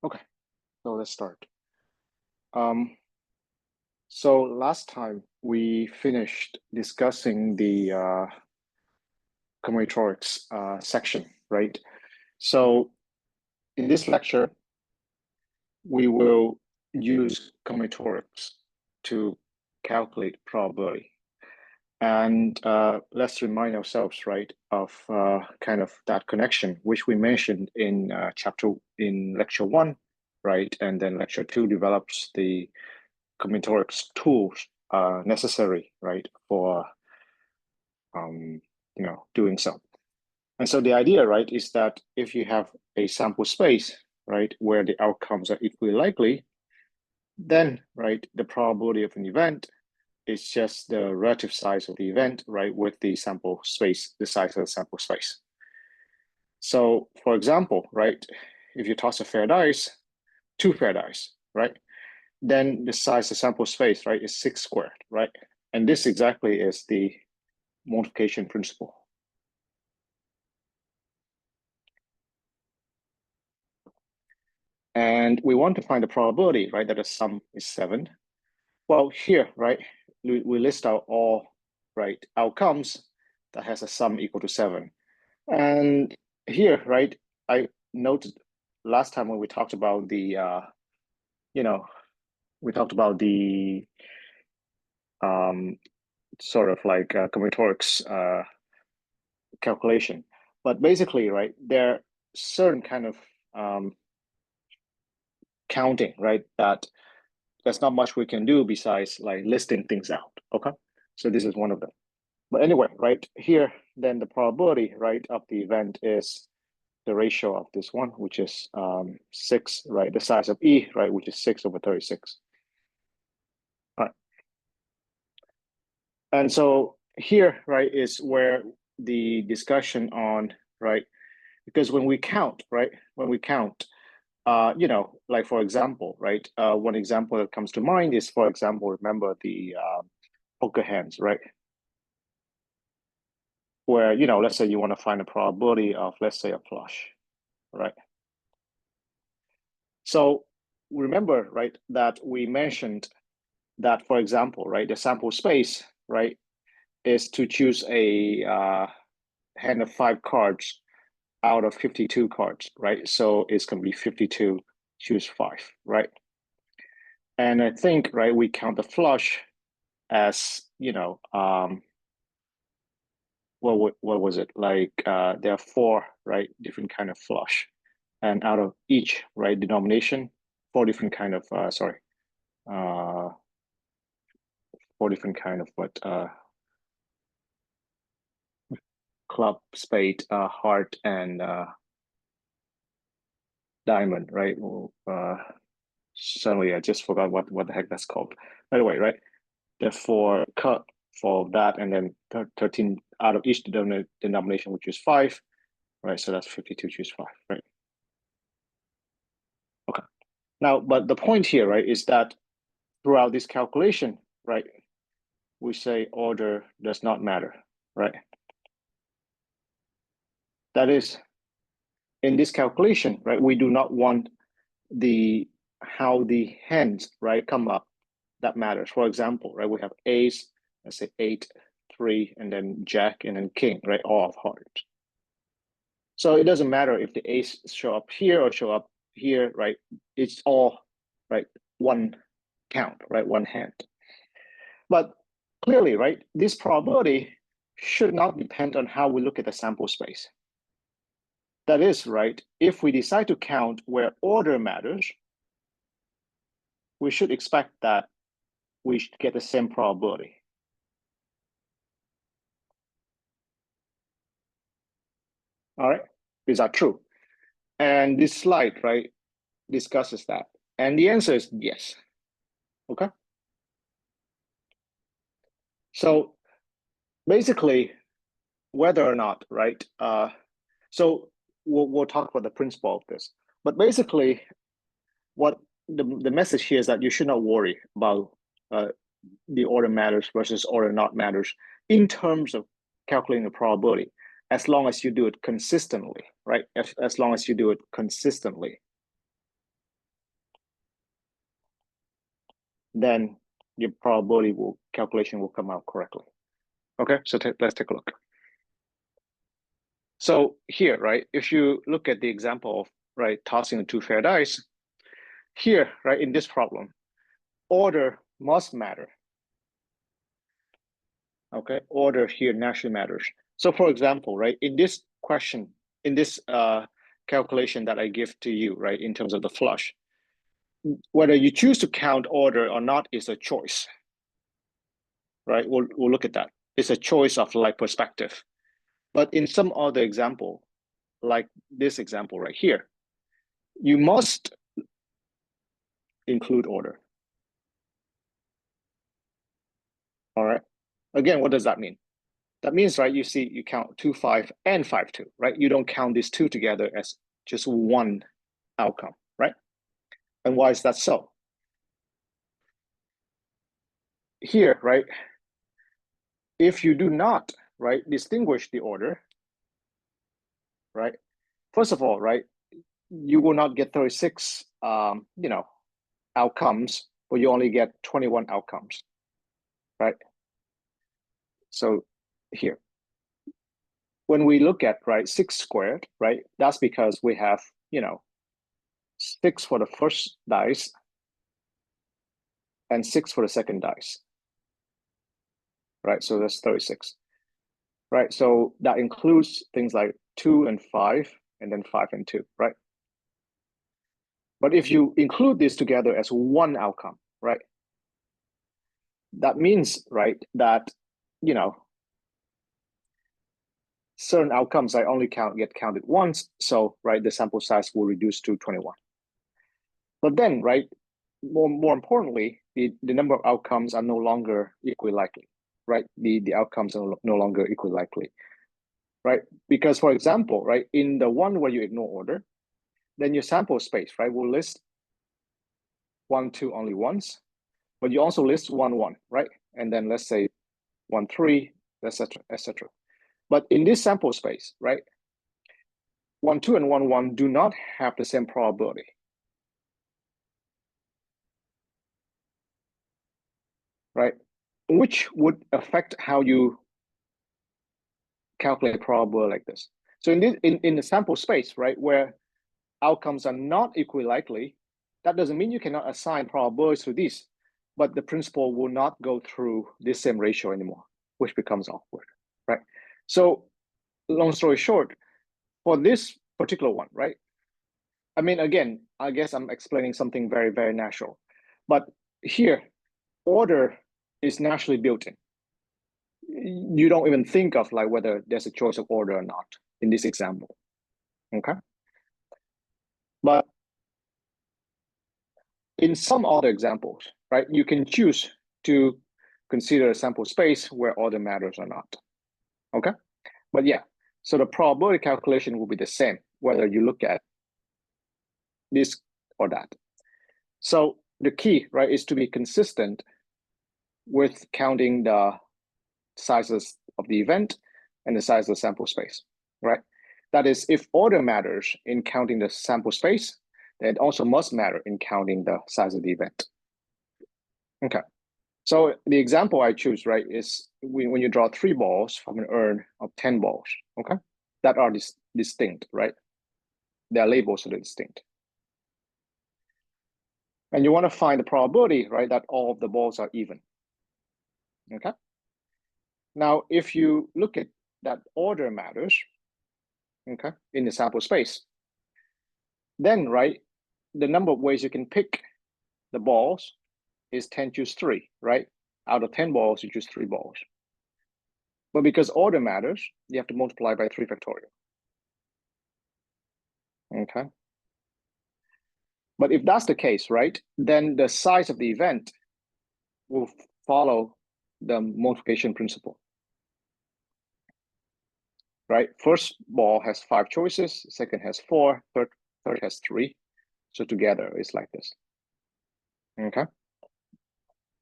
Okay, so let's start. Um, so last time we finished discussing the combinatorics section, right? So in this lecture, we will use combinatorics to calculate probability. And let's remind ourselves, right, of kind of that connection, which we mentioned in lecture 1, right? And then lecture 2 develops the combinatorics tools necessary, right, for doing so. And so the idea, right, is that if you have a sample space, right, where the outcomes are equally likely, then, right, the probability of an event is just the relative size of the event, right, with the sample space, the size of the sample space. So, for example, right, if you toss a fair dice, 2 fair dice, right, then the size of sample space, right, is 6 squared, right? And this exactly is the multiplication principle. And we want to find the probability, right, that the sum is 7. Well, here, right, we list out all, right, outcomes that has a sum equal to 7. And here, right, I noted last time when we talked about the, sort of like combinatorics calculation. But basically, right, there are certain kind of counting, right, that there's not much we can do besides like listing things out, okay? So this is one of them. But anyway, right, here, then the probability, right, of the event is the ratio of this one, which is 6, right, the size of E, right, which is 6/36. All right. And so here, right, is where the discussion on, right, because when we count, right, like for example, right, one example that comes to mind is, for example, remember the poker hands, right? Where, let's say you want to find a probability of, let's say, a flush, right? So remember, right, that we mentioned that, for example, right, the sample space, right, is to choose a hand of 5 cards out of 52 cards, right? So it's going to be 52, choose 5, right? And I think, right, we count the flush as, what was it? Like there are 4, right, different kind of flush. And out of each, right, denomination, 4 different kind of, 4 different kind of club, spade, heart, and diamond, right? Suddenly I just forgot what the heck that's called. By the way, right? Therefore, cut for that, and then 13 out of each denomination, which is 5, right? So that's 52, choose 5, right? Okay. Now, but the point here, right, is that throughout this calculation, right, we say order does not matter, right? That is, in this calculation, right, we do not want how the hands, right, come up. That matters. For example, right, we have ace, let's say 8, 3, and then jack, and then king, right, all of hearts. So it doesn't matter if the ace show up here or show up here, right? It's all, right, one count, right, one hand. But clearly, right, this probability should not depend on how we look at the sample space. That is, right, if we decide to count where order matters, we should expect that we should get the same probability. All right, is that true? And this slide, right, discusses that. And the answer is yes. Okay. So basically, whether or not, right? So we'll talk about the principle of this. But basically, what the message here is that you should not worry about the order matters versus order not matters in terms of calculating the probability, as long as you do it consistently, right? As long as you do it consistently. then your probability calculation will come out correctly. Okay, so let's take a look. So here, right, if you look at the example of, right, tossing the two fair dice, here, right, in this problem, order must matter. Okay, order here naturally matters. So for example, right, in this question, in this calculation that I give to you, right, in terms of the flush, whether you choose to count order or not is a choice, right? We'll look at that. It's a choice of like perspective. But in some other example, like this example right here, you must include order. All right. Again, what does that mean? That means, right, you see, you count 2, 5, and 5, 2, right? You don't count these two together as just one outcome, right? And why is that so? Here, right, if you do not, right, distinguish the order, right, first of all, right, you will not get 36, outcomes, but you only get 21 outcomes, right? So here, when we look at, right, 6 squared, right, that's because we have, 6 for the first dice and 6 for the second dice, right? So that's 36, right? So that includes things like 2 and 5, and then 5 and 2, right? But if you include this together as one outcome, right, that means, right, that, certain outcomes I only get counted once. So, right, the sample size will reduce to 21. But then, right, more importantly, the number of outcomes are no longer equally likely, right? The outcomes are no longer equally likely, right? Because, for example, right, in the one where you ignore order, then your sample space, right, will list 1, 2 only once, but you also list 1, 1, right? And then let's say 1, 3, etc., etc. But in this sample space, right, 1, 2, and 1, 1 do not have the same probability. Right, which would affect how you calculate probability like this. So in the sample space, right, where outcomes are not equally likely, that doesn't mean you cannot assign probabilities to these, but the principal will not go through this same ratio anymore, which becomes awkward, right? So long story short, for this particular one, right, I mean, again, I guess I'm explaining something very, very natural, but here, order is naturally built in. You don't even think of like whether there's a choice of order or not in this example, okay? But in some other examples, right, you can choose to consider a sample space where order matters or not, okay? But yeah, so the probability calculation will be the same, whether you look at this or that. So the key, right, is to be consistent with counting the sizes of the event and the size of the sample space, right? That is, if order matters in counting the sample space, then it also must matter in counting the size of the event. Okay, so the example I choose, right, is when you draw 3 balls from an urn of 10 balls, okay, that are distinct, right? Their labels are distinct. And you want to find the probability, right, that all of the balls are even, okay? Now, if you look at that order matters, okay, in the sample space, then, right, the number of ways you can pick the balls is 10 choose 3, right? Out of 10 balls, you choose 3 balls. But because order matters, you have to multiply by 3 factorial. Okay. But if that's the case, right, then the size of the event will follow the multiplication principle. Right? First ball has 5 choices, second has 4, third has 3. So together it's like this. Okay.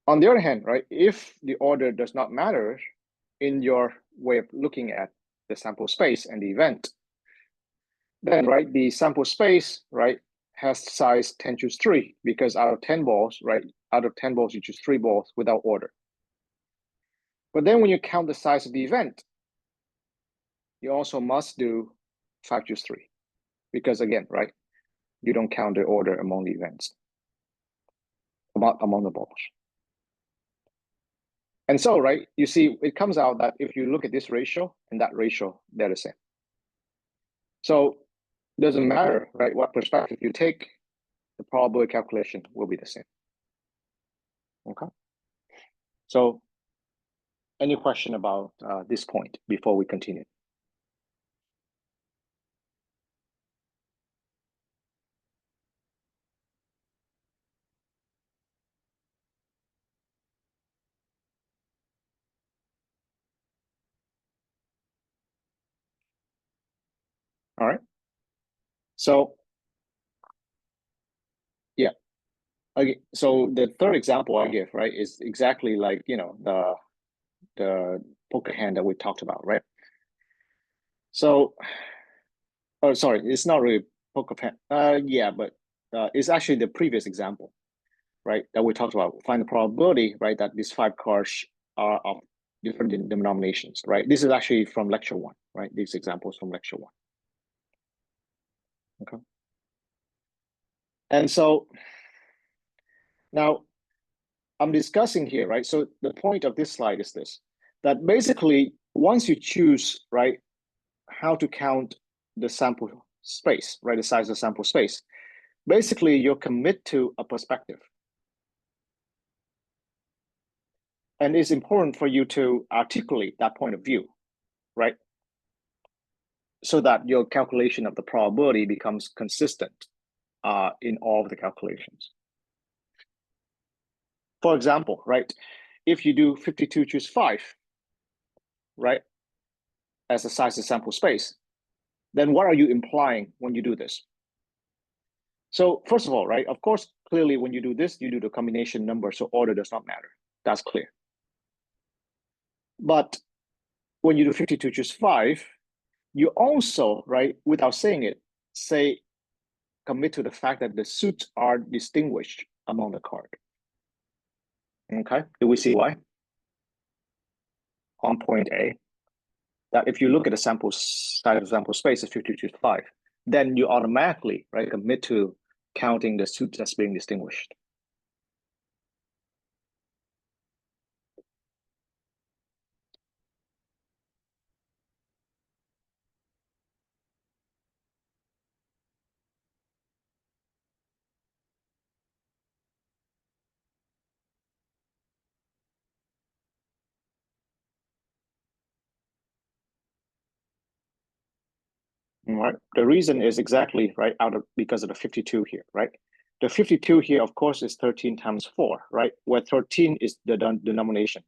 On the other hand, right, if the order does not matter in your way of looking at the sample space and the event, then, right, the sample space, right, has size 10 choose 3, because out of 10 balls, right, out of 10 balls, you choose 3 balls without order. But then when you count the size of the event, you also must do 5 choose 3. Because again, right, you don't count the order among the events, among the balls. And so, right, you see, it comes out that if you look at this ratio and that ratio, they're the same. So it doesn't matter, right, what perspective you take, the probability calculation will be the same. Okay. So any question about this point before we continue? All right. So yeah. Okay. So the third example I give, right, is exactly like, you know, the poker hand that we talked about, right? So, oh, sorry, it's not really poker hand. Yeah, but it's actually the previous example, right, that we talked about. Find the probability, right, that these 5 cards are of different denominations, right? This is actually from lecture 1, right? These examples from lecture 1. Okay. And so now I'm discussing here, right? So the point of this slide is this, that basically once you choose, right, how to count the sample space, right, the size of sample space, basically you're commit to a perspective. And it's important for you to articulate that point of view, right? So that your calculation of the probability becomes consistent in all of the calculations. For example, right, if you do 52 choose 5, right, as the size of sample space, then what are you implying when you do this? So first of all, right, of course, clearly when you do this, you do the combination number, so order does not matter. That's clear. But when you do 52 choose 5, you also, right, without saying it, say, commit to the fact that the suits are distinguished among the card. Okay, do we see why? On point A, that if you look at the sample size of sample space of 52 choose 5, then you automatically, right, commit to counting the suits as being distinguished. Right. The reason is exactly right because of the 52 here, right? The 52 here, of course, is 13 times 4, right? Where 13 is the denomination,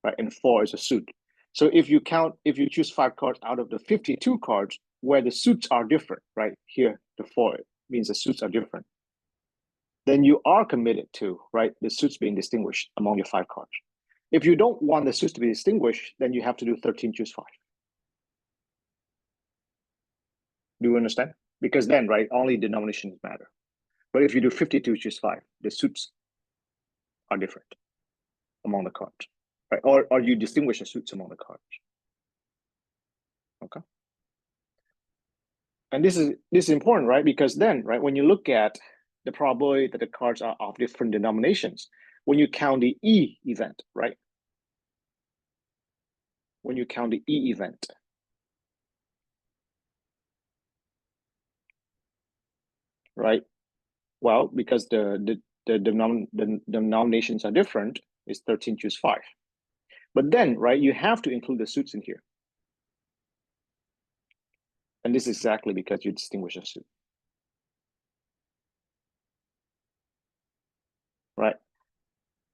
right? And 4 is a suit. So if you choose 5 cards out of the 52 cards where the suits are different, right? Here, the 4 means the suits are different. Then you are committed to, right, the suits being distinguished among your 5 cards. If you don't want the suits to be distinguished, then you have to do 13 choose 5. Do you understand? Because then, right, only denominations matter. But if you do 52 choose 5, the suits are different among the cards, right? Or you distinguish the suits among the cards. Okay. And this is important, right? Because then, right, when you look at the probability that the cards are of different denominations, when you count the E event, right? When you count the E event, right? Well, because the denominations are different, it's 13 choose 5. But then, right, you have to include the suits in here. And this is exactly because you distinguish a suit. Right?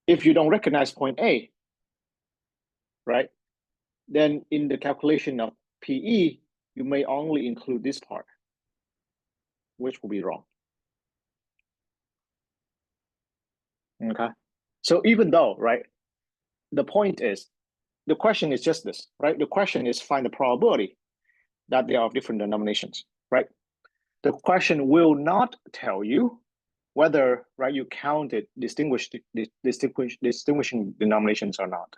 If you don't recognize point A, right, then in the calculation of PE, you may only include this part, which will be wrong. Okay. So even though, right, the point is, the question is just this, right? The question is find the probability that they are of different denominations, right? The question will not tell you whether, right, you counted distinguishing denominations or not.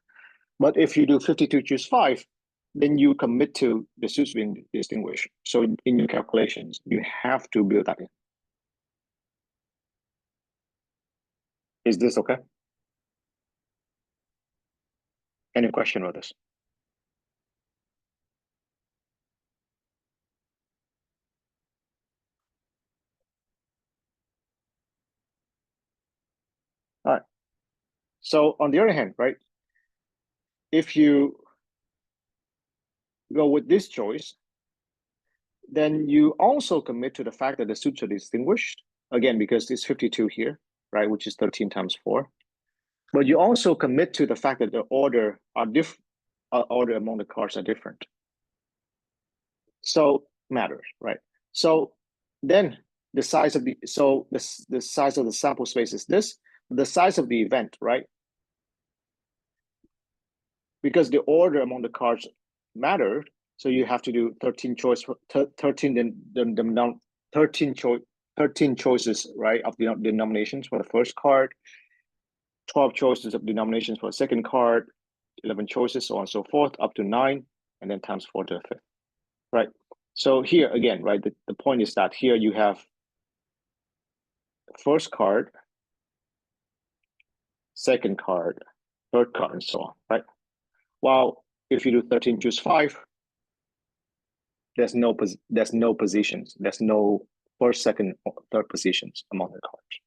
But if you do 52 choose 5, then you commit to the suits being distinguished. So in your calculations, you have to build that in. Is this okay? Any question with this? All right. So on the other hand, right, if you go with this choice, then you also commit to the fact that the suits are distinguished, again, because it's 52 here, right, which is 13 times 4. But you also commit to the fact that the order among the cards are different. So matters, right? So then the size of the size of the sample space is this, the size of the event, right? Because the order among the cards mattered, so you have to do 13 choices, 13 choices, right, of the denominations for the first card, 12 choices of denominations for the second card, 11 choices, so on and so forth, up to 9, and then times 4 to the 5th, right? So here again, right, the point is that here you have first card, second card, third card, and so on, right? While if you do 13 choose 5, there's no positions, there's no first, second, or third positions among the cards.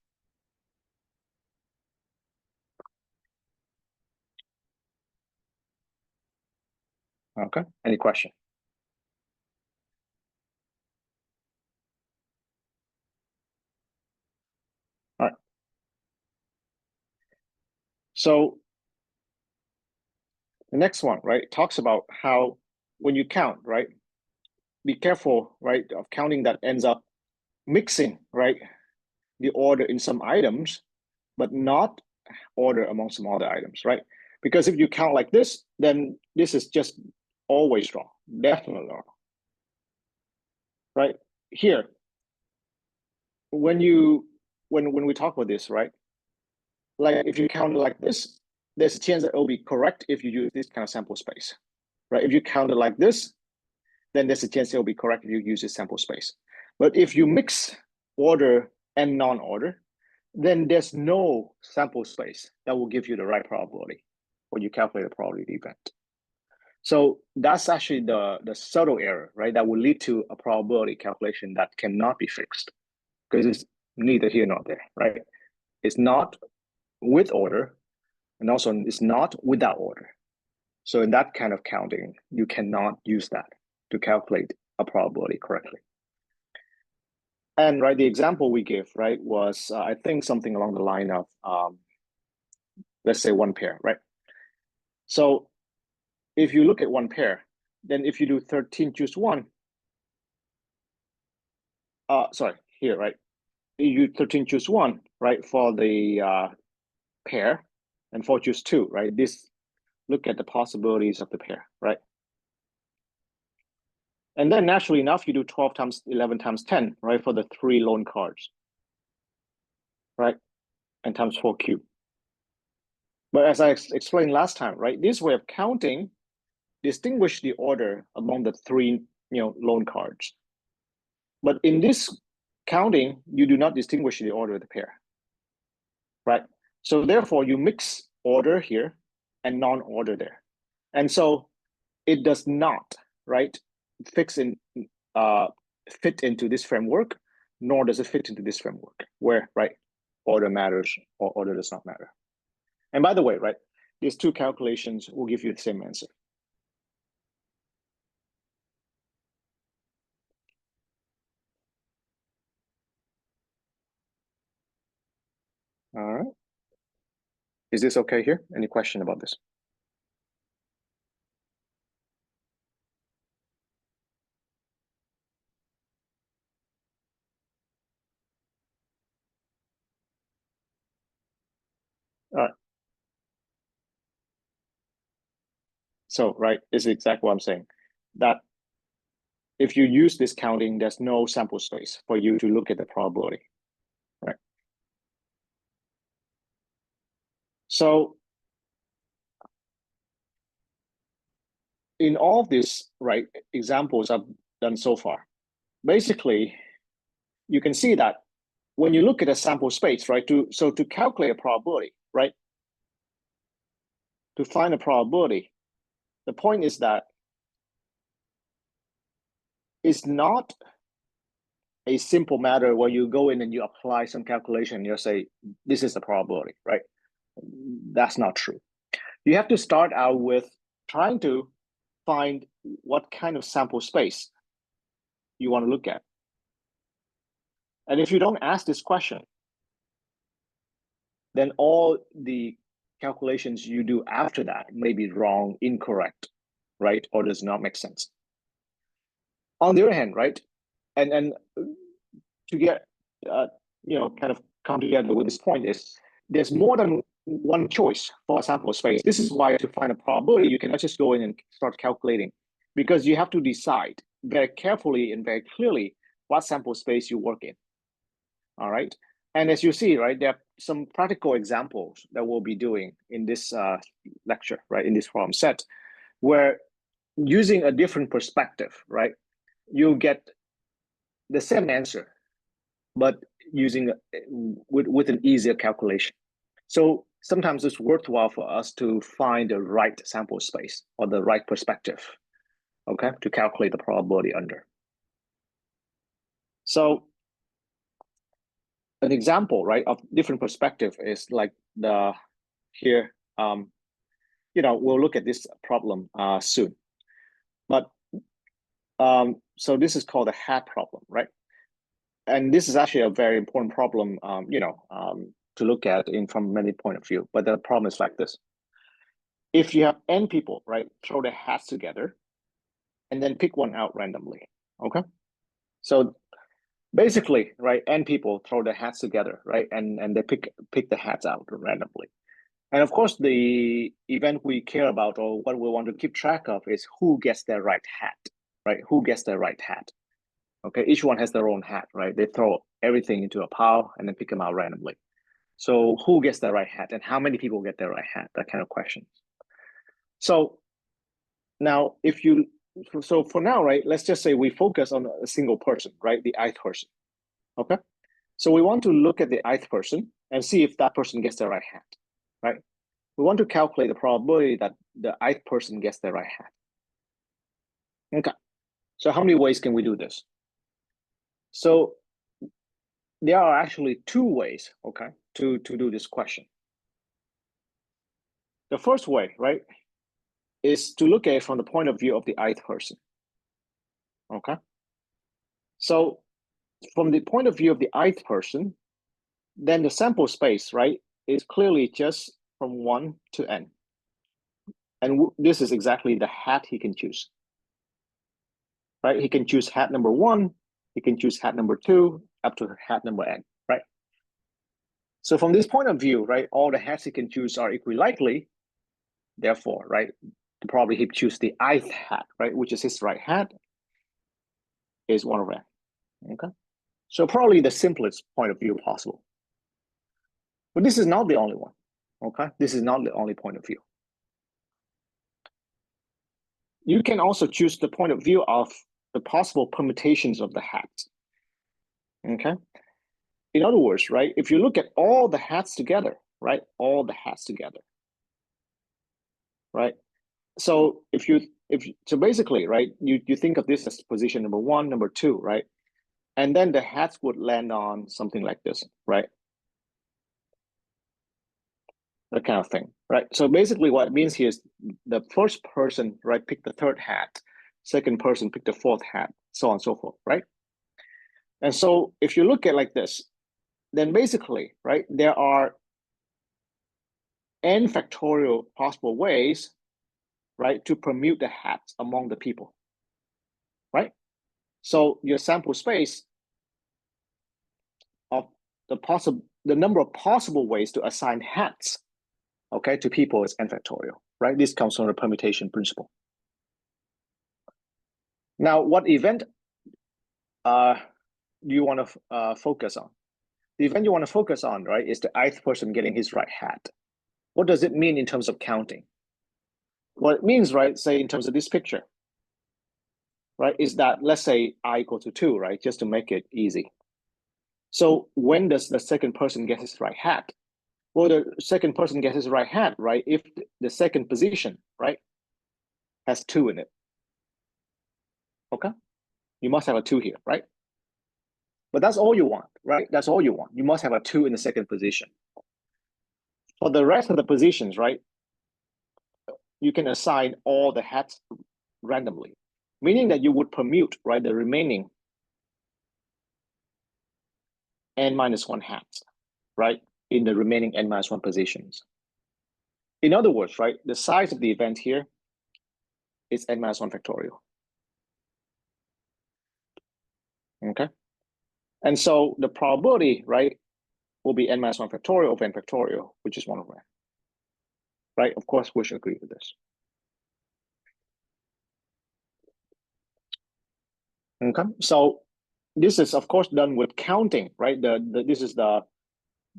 Okay, any question? All right. So the next one, right, talks about how when you count, right, be careful, right, of counting that ends up mixing, right, the order in some items, but not order among some other items, right? Because if you count like this, then this is just always wrong, definitely wrong, right? Here, when we talk about this, right? Like if you count it like this, there's a chance that it will be correct if you use this kind of sample space, right? If you count it like this, then there's a chance it will be correct if you use this sample space. But if you mix order and non-order, then there's no sample space that will give you the right probability when you calculate the probability of the event. So that's actually the subtle error, right? That will lead to a probability calculation that cannot be fixed because it's neither here nor there, right? It's not with order, and also it's not without order. So in that kind of counting, you cannot use that to calculate a probability correctly. And right, the example we gave, right, was I think something along the line of let's say one pair, right? So if you look at one pair, then if you do 13 choose 1, sorry, here, right? You 13 choose 1, right, for the pair, and 4 choose 2, right? This, look at the possibilities of the pair, right? And then naturally enough, you do 12 times 11 times 10, right, for the 3 lone cards, right? And times 4 cube. But as I explained last time, right, this way of counting distinguish the order among the 3 lone cards. But in this counting, you do not distinguish the order of the pair, right? So therefore, you mix order here and non-order there. And so it does not, right, fit into this framework, nor does it fit into this framework where, right, order matters or order does not matter. And by the way, right, these two calculations will give you the same answer. All right. Is this okay here? Any question about this? All right. So, right, is exactly what I'm saying. That if you use this counting, there's no sample space for you to look at the probability, right? So in all of these, right, examples I've done so far, basically, you can see that when you look at a sample space, right, to calculate a probability, right, to find a probability, the point is that it's not a simple matter where you go in and you apply some calculation and you say, this is the probability, right? That's not true. You have to start out with trying to find what kind of sample space you want to look at. And if you don't ask this question, then all the calculations you do after that may be wrong, incorrect, right? Or does not make sense. On the other hand, right? And to get, kind of come together with this point is there's more than one choice for a sample space. This is why to find a probability, you cannot just go in and start calculating because you have to decide very carefully and very clearly what sample space you work in. All right. And as you see, right, there are some practical examples that we'll be doing in this lecture, right, in this problem set, where using a different perspective, right, you get the same answer, but using with an easier calculation. So sometimes it's worthwhile for us to find the right sample space or the right perspective, okay, to calculate the probability under. So an example, right, of different perspective is like the here. We'll look at this problem soon, but so this is called a hat problem, right? And this is actually a very important problem, to look at from many point of view. But the problem is like this: if you have n people, right, throw their hats together, and then pick one out randomly. Okay, so basically, right, n people throw their hats together, right, and they pick the hats out randomly. And of course, the event we care about or what we want to keep track of is who gets their right hat, right? Who gets their right hat? Okay, each one has their own hat, right? They throw everything into a pile and then pick them out randomly. So who gets the right hat and how many people get their right hat? That kind of question. So now so for now, right, let's just say we focus on a single person, right? The ith person, okay? So we want to look at the ith person and see if that person gets the right hat, right? We want to calculate the probability that the ith person gets the right hat. Okay, so how many ways can we do this? So there are actually two ways, okay, to do this question. The first way, right, is to look at it from the point of view of the ith person, okay? So from the point of view of the ith person, then the sample space, right, is clearly just from 1 to n. And this is exactly the hat he can choose, right? He can choose hat number 1, he can choose hat number 2, up to hat number n, right? So from this point of view, right, all the hats he can choose are equally likely. Therefore, right, probably he choose the ith hat, right, which is his right hat, is 1 over n. Okay, so probably the simplest point of view possible. But this is not the only one. Okay, this is not the only point of view. You can also choose the point of view of the possible permutations of the hats. Okay, in other words, right, if you look at all the hats together, right, all the hats together, right, so so basically, right, you think of this as position number 1, number 2, right, and then the hats would land on something like this, right, that kind of thing, right? So basically what it means here is the first person, right, pick the third hat, second person pick the fourth hat, so on and so forth, right? And so if you look at like this, then basically, right, there are n factorial possible ways, right, to permute the hats among the people, right? So your sample space of the number of possible ways to assign hats, okay, to people is n factorial, right? This comes from the permutation principle. Now, what event do you want to focus on? The event you want to focus on, right, is the ith person getting his right hat. What does it mean in terms of counting? What it means, right, say in terms of this picture, right, is that let's say I equal to 2, right, just to make it easy. So when does the second person get his right hat? Well, the second person gets his right hat, right, if the second position, right, has 2 in it. Okay? You must have a 2 here, right? But that's all you want, right? That's all you want. You must have a 2 in the second position. For the rest of the positions, right, you can assign all the hats randomly, meaning that you would permute, right, the remaining n minus 1 hats, right, in the remaining n minus 1 positions. In other words, right, the size of the event here is n minus 1 factorial. Okay? And so the probability, right, will be n minus 1 factorial over n factorial, which is 1 over n. Right? Of course, we should agree with this. Okay? So this is, of course, done with counting, right? This is the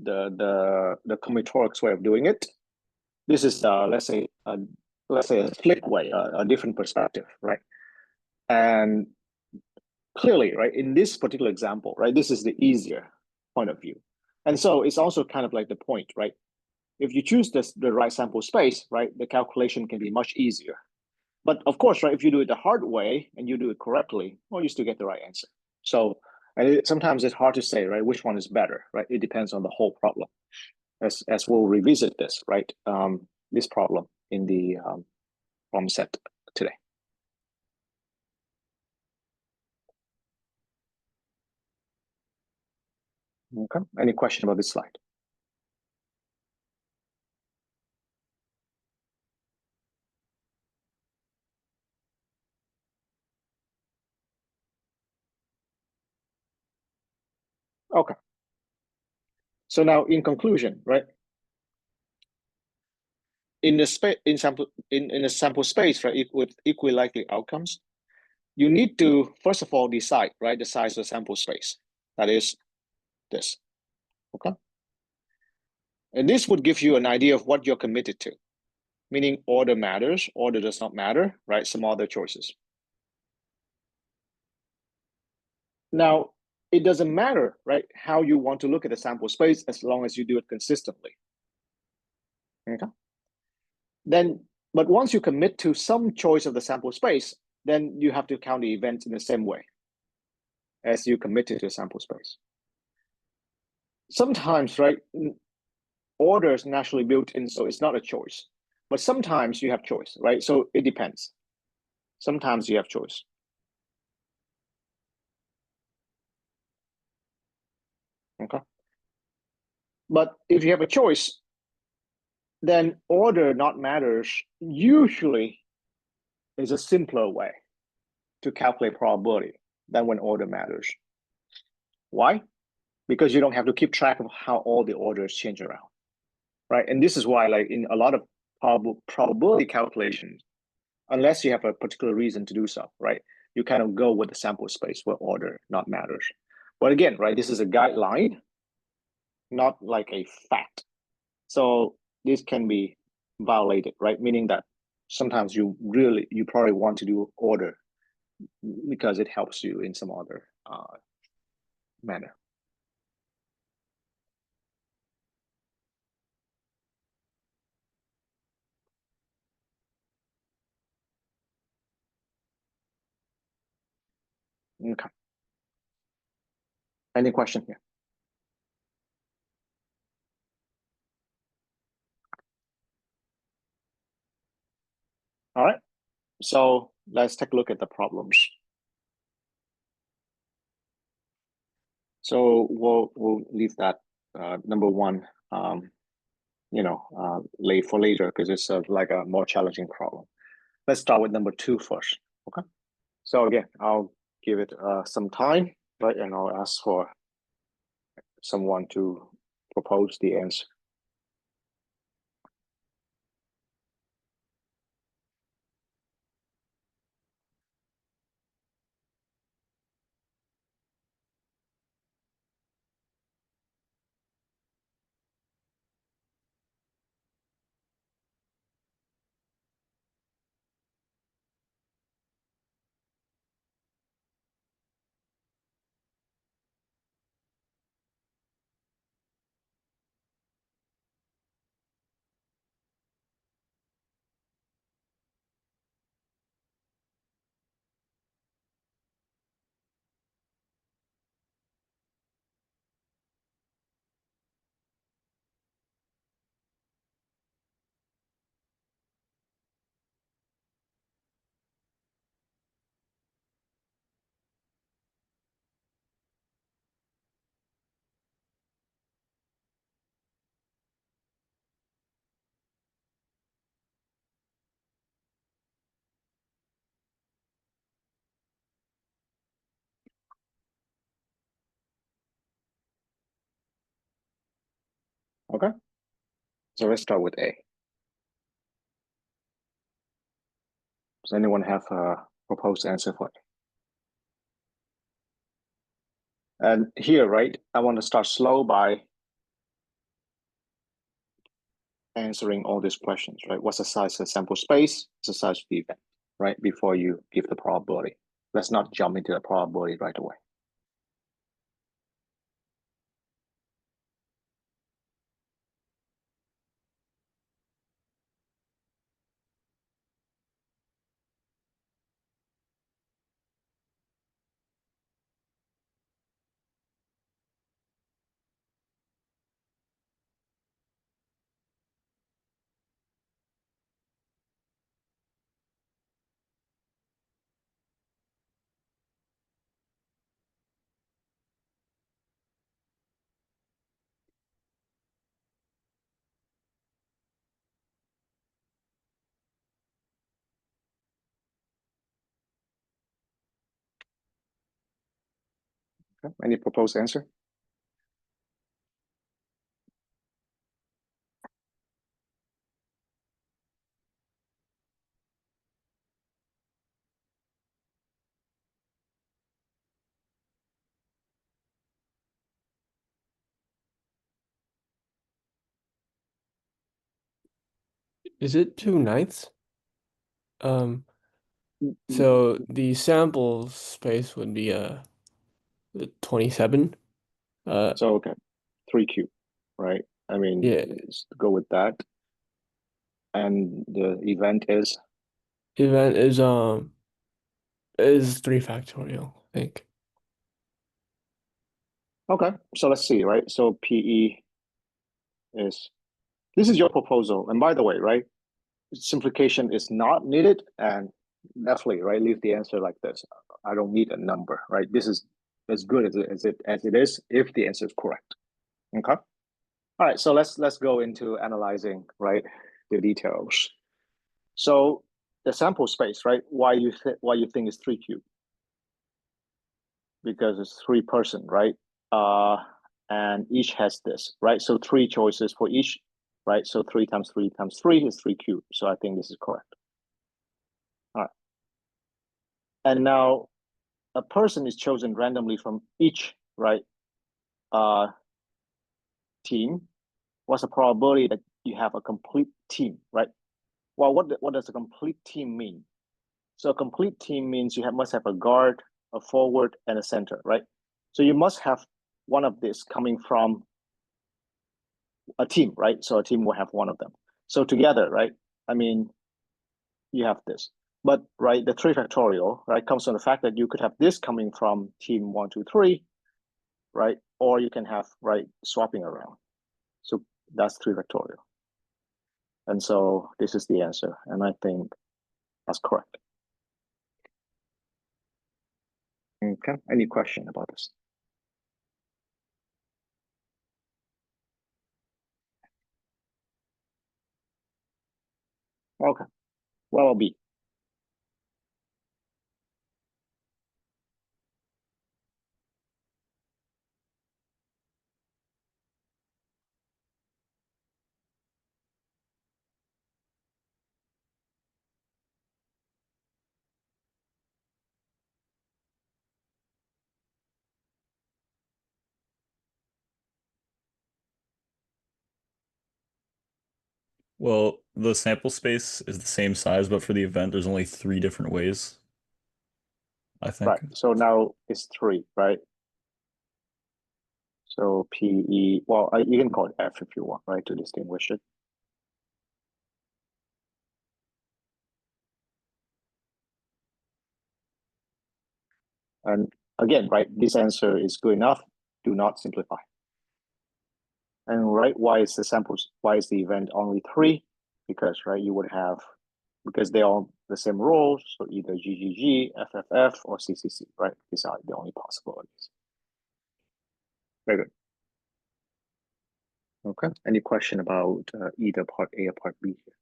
combinatorics way of doing it. This is let's say a slick way, a different perspective, right? And clearly, right, in this particular example, right, this is the easier point of view. And so it's also kind of like the point, right? If you choose the right sample space, right, the calculation can be much easier. But of course, right, if you do it the hard way and you do it correctly, well, you still get the right answer. So sometimes it's hard to say, right, which one is better, right? It depends on the whole problem. As we'll revisit this, right, this problem in the problem set today. Okay. Any question about this slide? Okay. So now, in conclusion, right, in the space in a sample space, right, with equally likely outcomes, you need to first of all decide, right, the size of the sample space. That is this. Okay. And this would give you an idea of what you're committed to, meaning order matters, order does not matter, right? Some other choices. Now, it doesn't matter, right, how you want to look at the sample space as long as you do it consistently. Okay. Then, but once you commit to some choice of the sample space, then you have to count the events in the same way as you committed to a sample space. Sometimes, right, order is naturally built in, so it's not a choice. But sometimes you have choice, right? So it depends. Sometimes you have choice. Okay. But if you have a choice, then order not matters usually is a simpler way to calculate probability than when order matters. Why? Because you don't have to keep track of how all the orders change around, right? And this is why, like in a lot of probability calculations, unless you have a particular reason to do so, right, you kind of go with the sample space where order not matters. But again, right, this is a guideline, not like a fact. So this can be violated, right? Meaning that sometimes you probably want to do order because it helps you in some other manner. Okay. Any question here? All right. So let's take a look at the problems. So we'll leave that number one, late for later because it's like a more challenging problem. Let's start with number 2 first. Okay. So again, I'll give it some time, right, and I'll ask for someone to propose the answer. Okay, so let's start with A. Does anyone have a proposed answer for it? And here, right, I want to start slow by answering all these questions, right? What's the size of the sample space? What's the size of the event, right? Before you give the probability. Let's not jump into the probability right away. Okay. Any proposed answer? Is it 2/9? So the sample space would be 27. So okay, 3Q, right? I mean, Yeah, let's go with that. And the event is event is 3 factorial, I think. okay. So let's see, right? So PE is this is your proposal. And by the way, right? Simplification is not needed, and definitely, right? Leave the answer like this. I don't need a number, right? This is as good as it is if the answer is correct. Okay. All right. So let's go into analyzing, right, the details. So the sample space, right? Why you think is 3Q? Because it's 3-person, right? And each has this, right? So 3 choices for each, right? So 3 times 3 times 3 is 3Q. So I think this is correct. All right. And now a person is chosen randomly from each, right, uh, team. What's the probability that you have a complete team, right? Well, what does a complete team mean? So a complete team means must have a guard, a forward, and a center, right? So you must have one of this coming from a team, right? So a team will have one of them. So together, right? I mean, you have this. But right, the 3 factorial, right, comes from the fact that you could have this coming from team 1, 2, 3, right? Or you can have right swapping around. So that's 3 factorial. And so this is the answer. And I think that's correct. Okay. Any question about this? Okay. Well, I'll be. Well, the sample space is the same size, but for the event, there's only 3 different ways, I Right. think. So now it's 3, right? So PE, well, you can call it F if you want, right, to distinguish it. And again, right, this answer is good enough. Do not simplify. And right, why is the event only 3? Because, right, you would have, because they're all the same roles, so either GGG, FFF, or CCC, right? These are the only possibilities. Very good. Okay. Any question about either part A or part B here?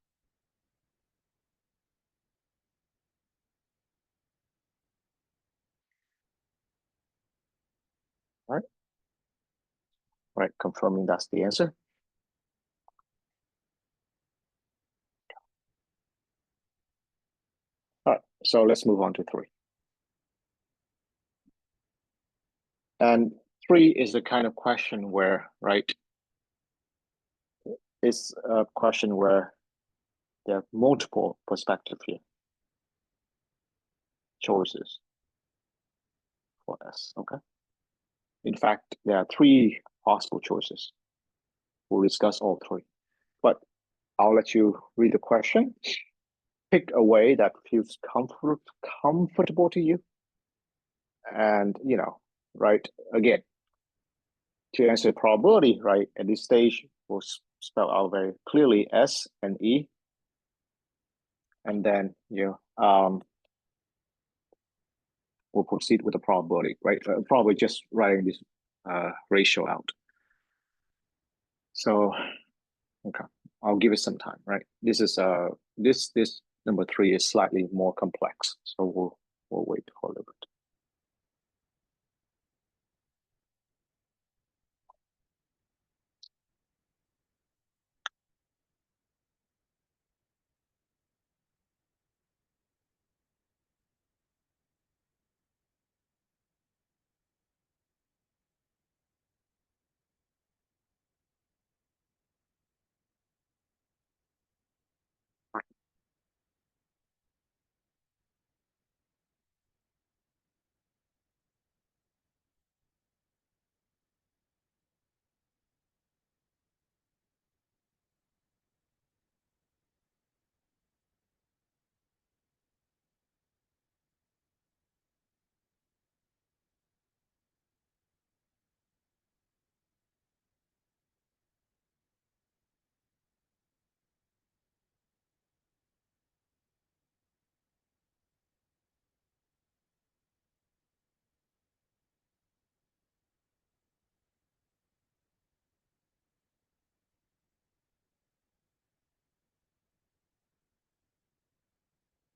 All right. Right. Confirming that's the answer. So let's move on to 3. And 3 is the kind of question where, right, it's a question where there are multiple perspectives here, choices for S, okay? In fact, there are 3 possible choices. We'll discuss all 3, but I'll let you read the question. Pick a way that feels comfortable to you. And, right, again, to answer probability, right, at this stage, we'll spell out very clearly S and E. And then, we'll proceed with the probability, right? Probably just writing this ratio out. So, okay, I'll give it some time, right? This is this number 3 is slightly more complex, so we'll wait for a little bit.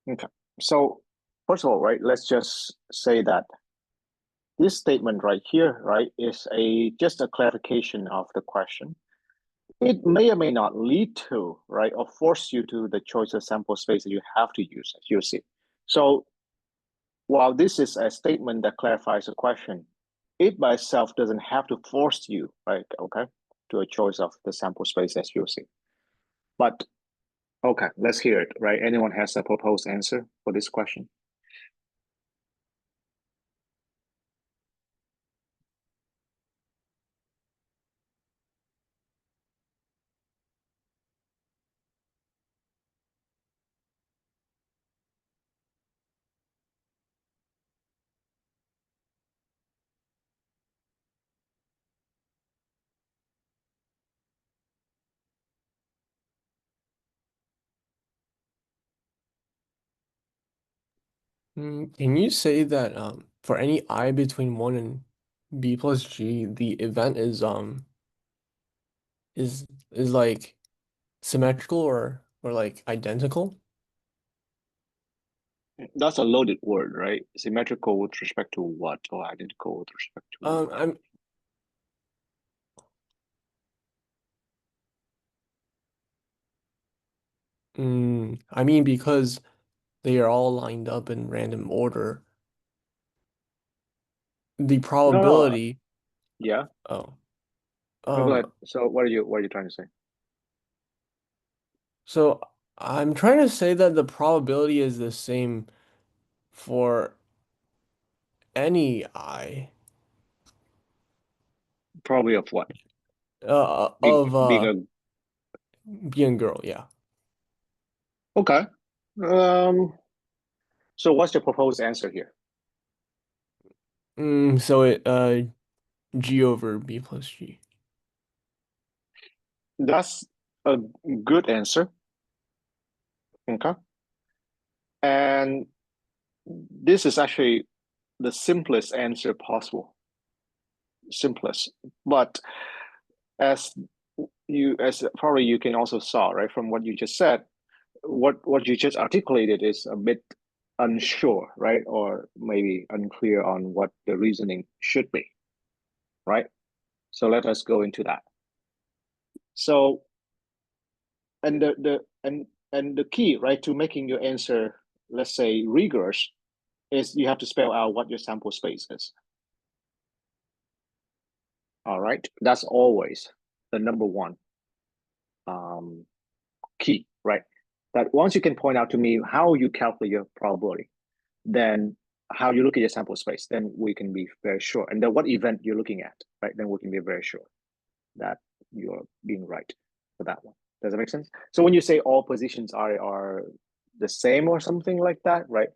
Okay, so first of all, right, let's just say that this statement right here, right, is just a clarification of the question. It may or may not lead to, right, or force you to the choice of sample space that you have to use, as you see. So while this is a statement that clarifies a question, it by itself doesn't have to force you, right, okay, to a choice of the sample space as you see. But okay, let's hear it, right? Anyone has a proposed answer for this question? Can you say that for any I between 1 and B plus G, the event is like symmetrical or like identical? That's a loaded word, right? Symmetrical with respect to what, or identical with respect to what? I mean, because they are all lined up in random order, the No, probability. yeah. Oh, No, go ahead. So what are you trying to say? so I'm trying to say that the probability is the same for any I. Probably of what? Being Of a being girl, yeah. okay. So what's your proposed answer here? So it G over B plus G. That's a good answer. Okay. And this is actually the simplest answer possible. Simplest. But as probably you can also saw, right, from what you just said, what you just articulated is a bit unsure, right? Or maybe unclear on what the reasoning should be, right? So let us go into that. So, and the key, right, to making your answer let's say rigorous, is you have to spell out what your sample space is. All right, that's always the number one key, right? That once you can point out to me how you calculate your probability, then how you look at your sample space, then we can be very sure. And then what event you're looking at, right? Then we can be very sure that you're being right for that one. Does that make sense? So when you say all positions are the same or something like that, right?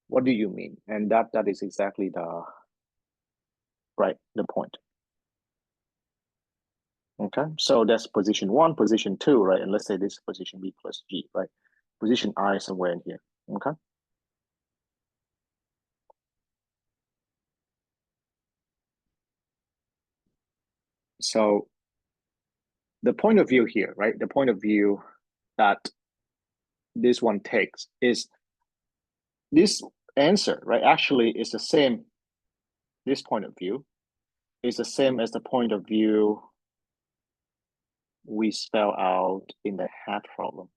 What do you mean? And that is exactly the point. Okay, so that's position 1, position 2, right? And let's say this is position B plus G, right? Position I somewhere in here, okay? So the point of view here, right? The point of view that this one takes is this answer, right? Actually is the same, this point of view is the same as the point of view we spell out in the hat problem.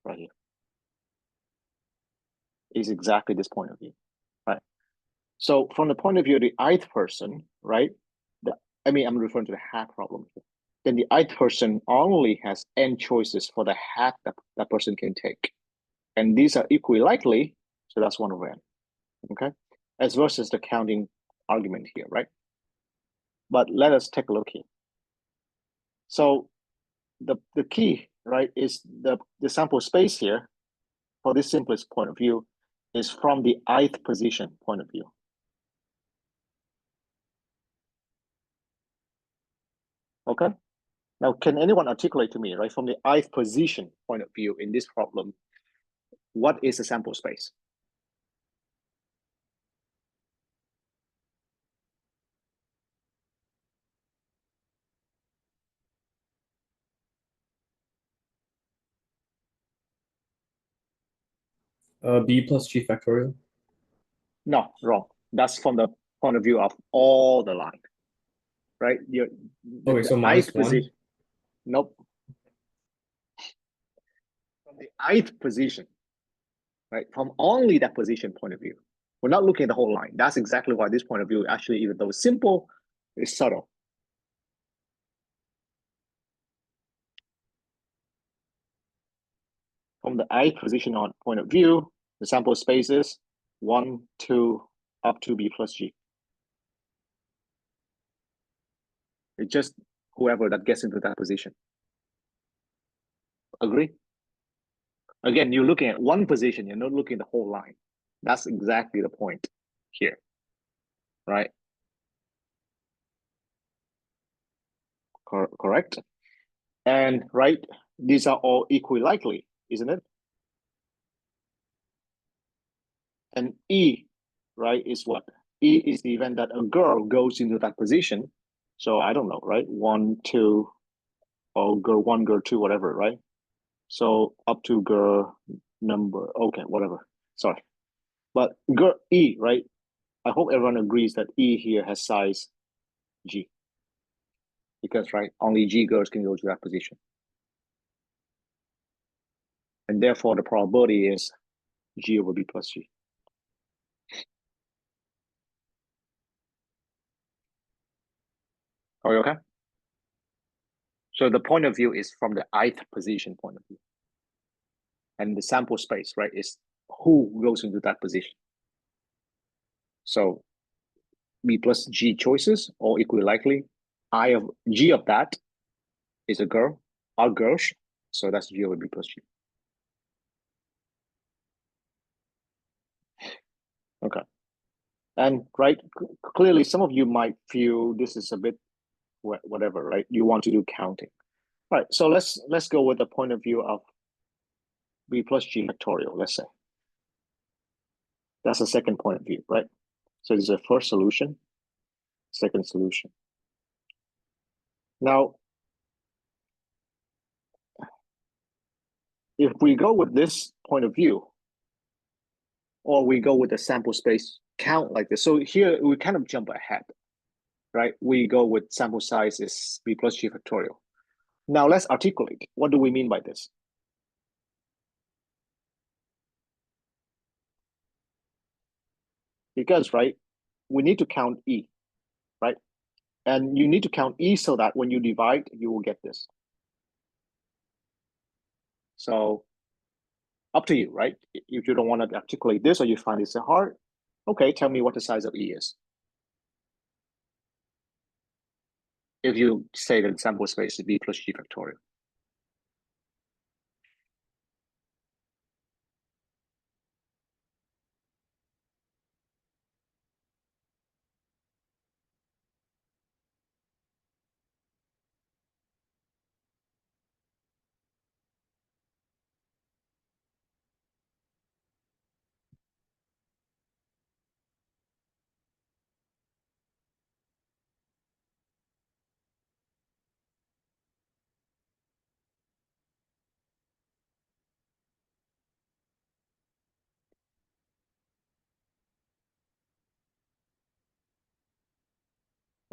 Right here. Is exactly this point of view, right? So from the point of view of the ith person, right? I'm referring to the hat problem here. Then the ith person only has n choices for the hat that person can take. And these are equally likely, so that's 1 over n, okay? As versus the counting argument here, right? But let us take a look here. So the key, right, is the sample space here for this simplest point of view is from the ith position point of view. Okay. Now, can anyone articulate to me, right, from the ith position point of view in this problem, what is the sample space? B plus G factorial. No, wrong. That's from the point of view of all the line, right? Okay, so minus 1. Position. Nope. From the ith position, right? From only that position point of view. We're not looking at the whole line. That's exactly why this point of view, actually, even though it's simple, is subtle. From the ith position on point of view, the sample space is 1, 2, up to B plus G. It's just whoever that gets into that position. Agree? Again, you're looking at one position, you're not looking at the whole line. That's exactly the point here, right? Correct? And right, these are all equally likely, isn't it? And E, right, is what? E is the event that a girl goes into that position. So I don't know, right? 1, 2, or girl 1, girl 2, whatever, right? So up to girl number, okay, whatever. Sorry. But girl E, right? I hope everyone agrees that E here has size G. Because, right, only G girls can go to that position. And therefore, the probability is G over B plus G. Are you okay? So the point of view is from the ith position point of view. And the sample space, right, is who goes into that position. So B plus G choices, or equally likely, I of G of that is a girl, are girls. So that's G over B plus G. Okay. And right, clearly some of you might feel this is a bit whatever, right? You want to do counting. Right, so let's go with the point of view of B plus G factorial, let's say. That's the second point of view, right? So this is a first solution, second solution. Now, if we go with this point of view, or we go with the sample space count like this, so here we kind of jump ahead, right? We go with sample size is B plus G factorial. Now let's articulate, what do we mean by this? because, right, we need to count E, right? And you need to count E so that when you divide, you will get this. So up to you, right? If you don't want to articulate this or you find this hard, okay, tell me what the size of E is. If you say the sample space is B plus G factorial.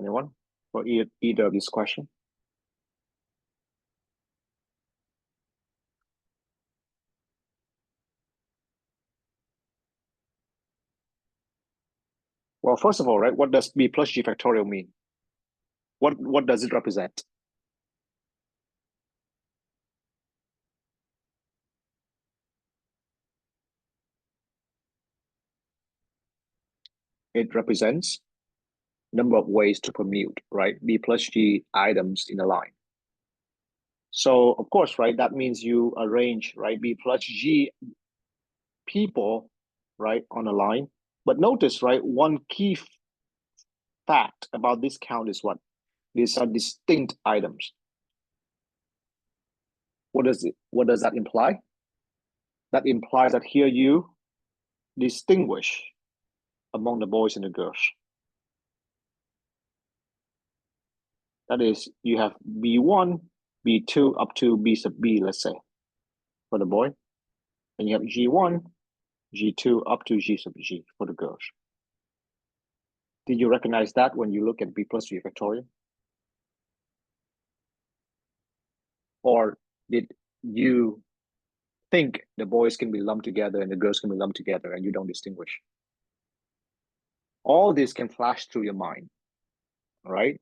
Anyone for either of these questions? Well, first of all, right, what does B plus G factorial mean? What does it represent? It represents number of ways to permute, right? B plus G items in a line. So of course, right, that means you arrange, right, B plus G people, right, on a line. But notice, right, one key fact about this count is what? These are distinct items. What does that imply? That implies that here you distinguish among the boys and the girls. That is, you have B1, B2 up to B sub B, let's say, for the boy. And you have G1, G2 up to G sub G for the girls. Did you recognize that when you look at B plus G factorial? Or did you think the boys can be lumped together and the girls can be lumped together and you don't distinguish? All this can flash through your mind, right?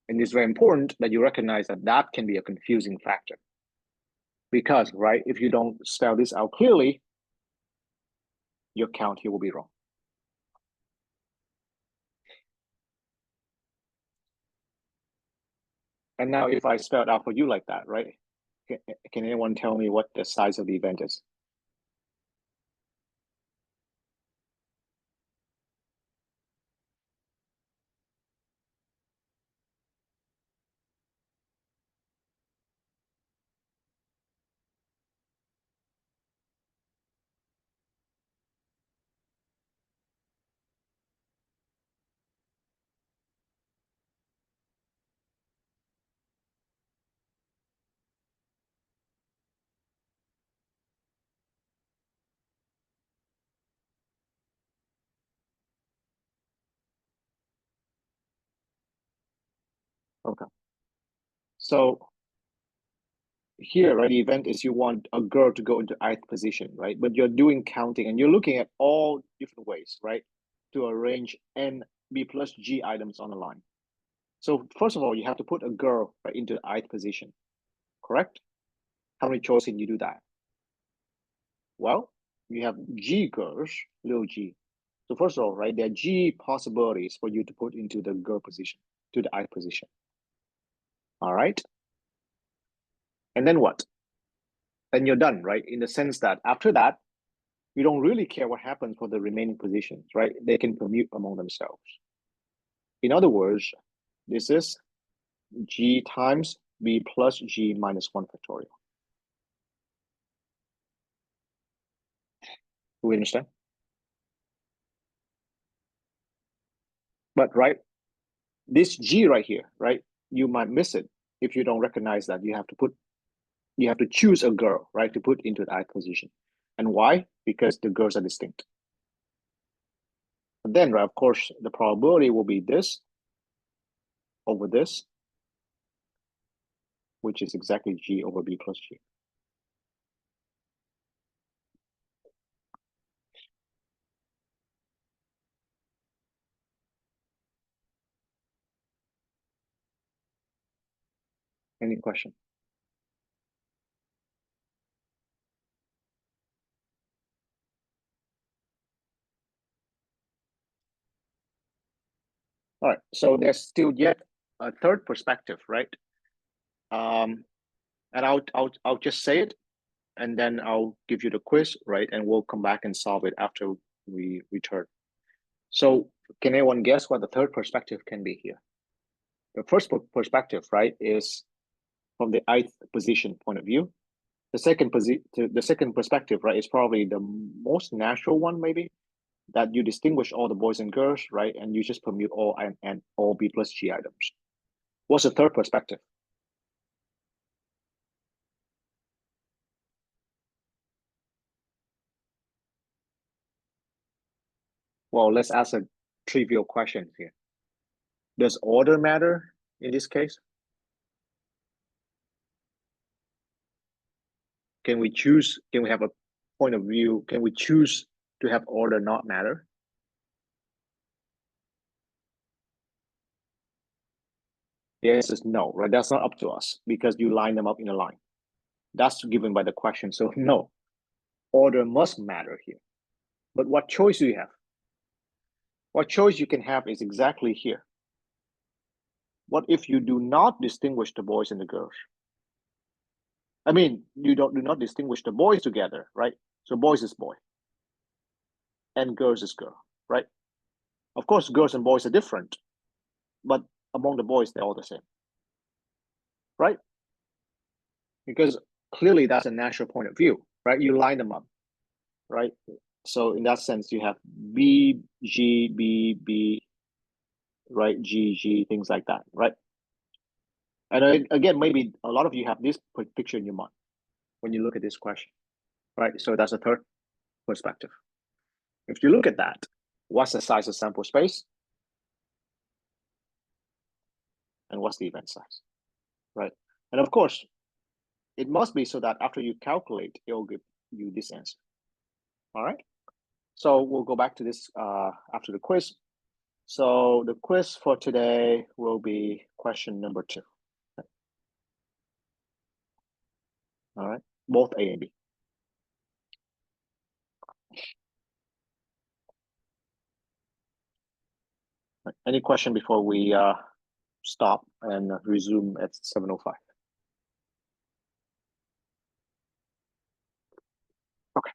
And it's very important that you recognize that that can be a confusing factor. Because, right, if you don't spell this out clearly, your count here will be wrong. And now if I spell it out for you like that, right? Can anyone tell me what the size of the event is? Okay. So here, right, the event is you want a girl to go into ith position, right? But you're doing counting and you're looking at all different ways, right, to arrange n B plus G items on a line. So first of all, you have to put a girl right into the ith position, correct? How many choices can you do that? Well, you have G girls, little g. So first of all, right, there are G possibilities for you to put into the girl position, to the ith position. All right. And then what? Then you're done, right? In the sense that after that, you don't really care what happens for the remaining positions, right? They can commute among themselves. In other words, this is G times B plus G minus 1 factorial. Do we understand? But right, this G right here, right? You might miss it if you don't recognize that you have to choose a girl, right, to put into the ith position. And why? Because the girls are distinct. And then, right, of course, the probability will be this over this, which is exactly G over B plus G. Any question? All right, so there's still yet a third perspective, right? And I'll just say it, and then I'll give you the quiz, right? And we'll come back and solve it after we return. So can anyone guess what the third perspective can be here? The first perspective, right, is from the ith position point of view. The second perspective, right, is probably the most natural one, maybe, that you distinguish all the boys and girls, right, and you just permute all and all B plus G items. What's the third perspective? Well, let's ask a trivial question here. Does order matter in this case? Can we choose? Can we have a point of view? Can we choose to have order not matter? The answer is no, right? That's not up to us because you line them up in a line. That's given by the question. So no, order must matter here. But what choice do you have? What choice you can have is exactly here. What if you do not distinguish the boys and the girls? I mean, you do not distinguish the boys together, right? So boys is boy and girls is girl, right? Of course, girls and boys are different, but among the boys, they're all the same, right? Because clearly that's a natural point of view, right? You line them up, right? So in that sense, you have B, G, B, B, right? G, G, things like that, right? And again, maybe a lot of you have this picture in your mind when you look at this question, right? So that's a third perspective. If you look at that, what's the size of sample space? And what's the event size, right? And of course, it must be so that after you calculate, it will give you this answer, all right? So we'll go back to this after the quiz. So the quiz for today will be question number 2. All right, both A and B. Any question before we stop and resume at 7:05? Okay.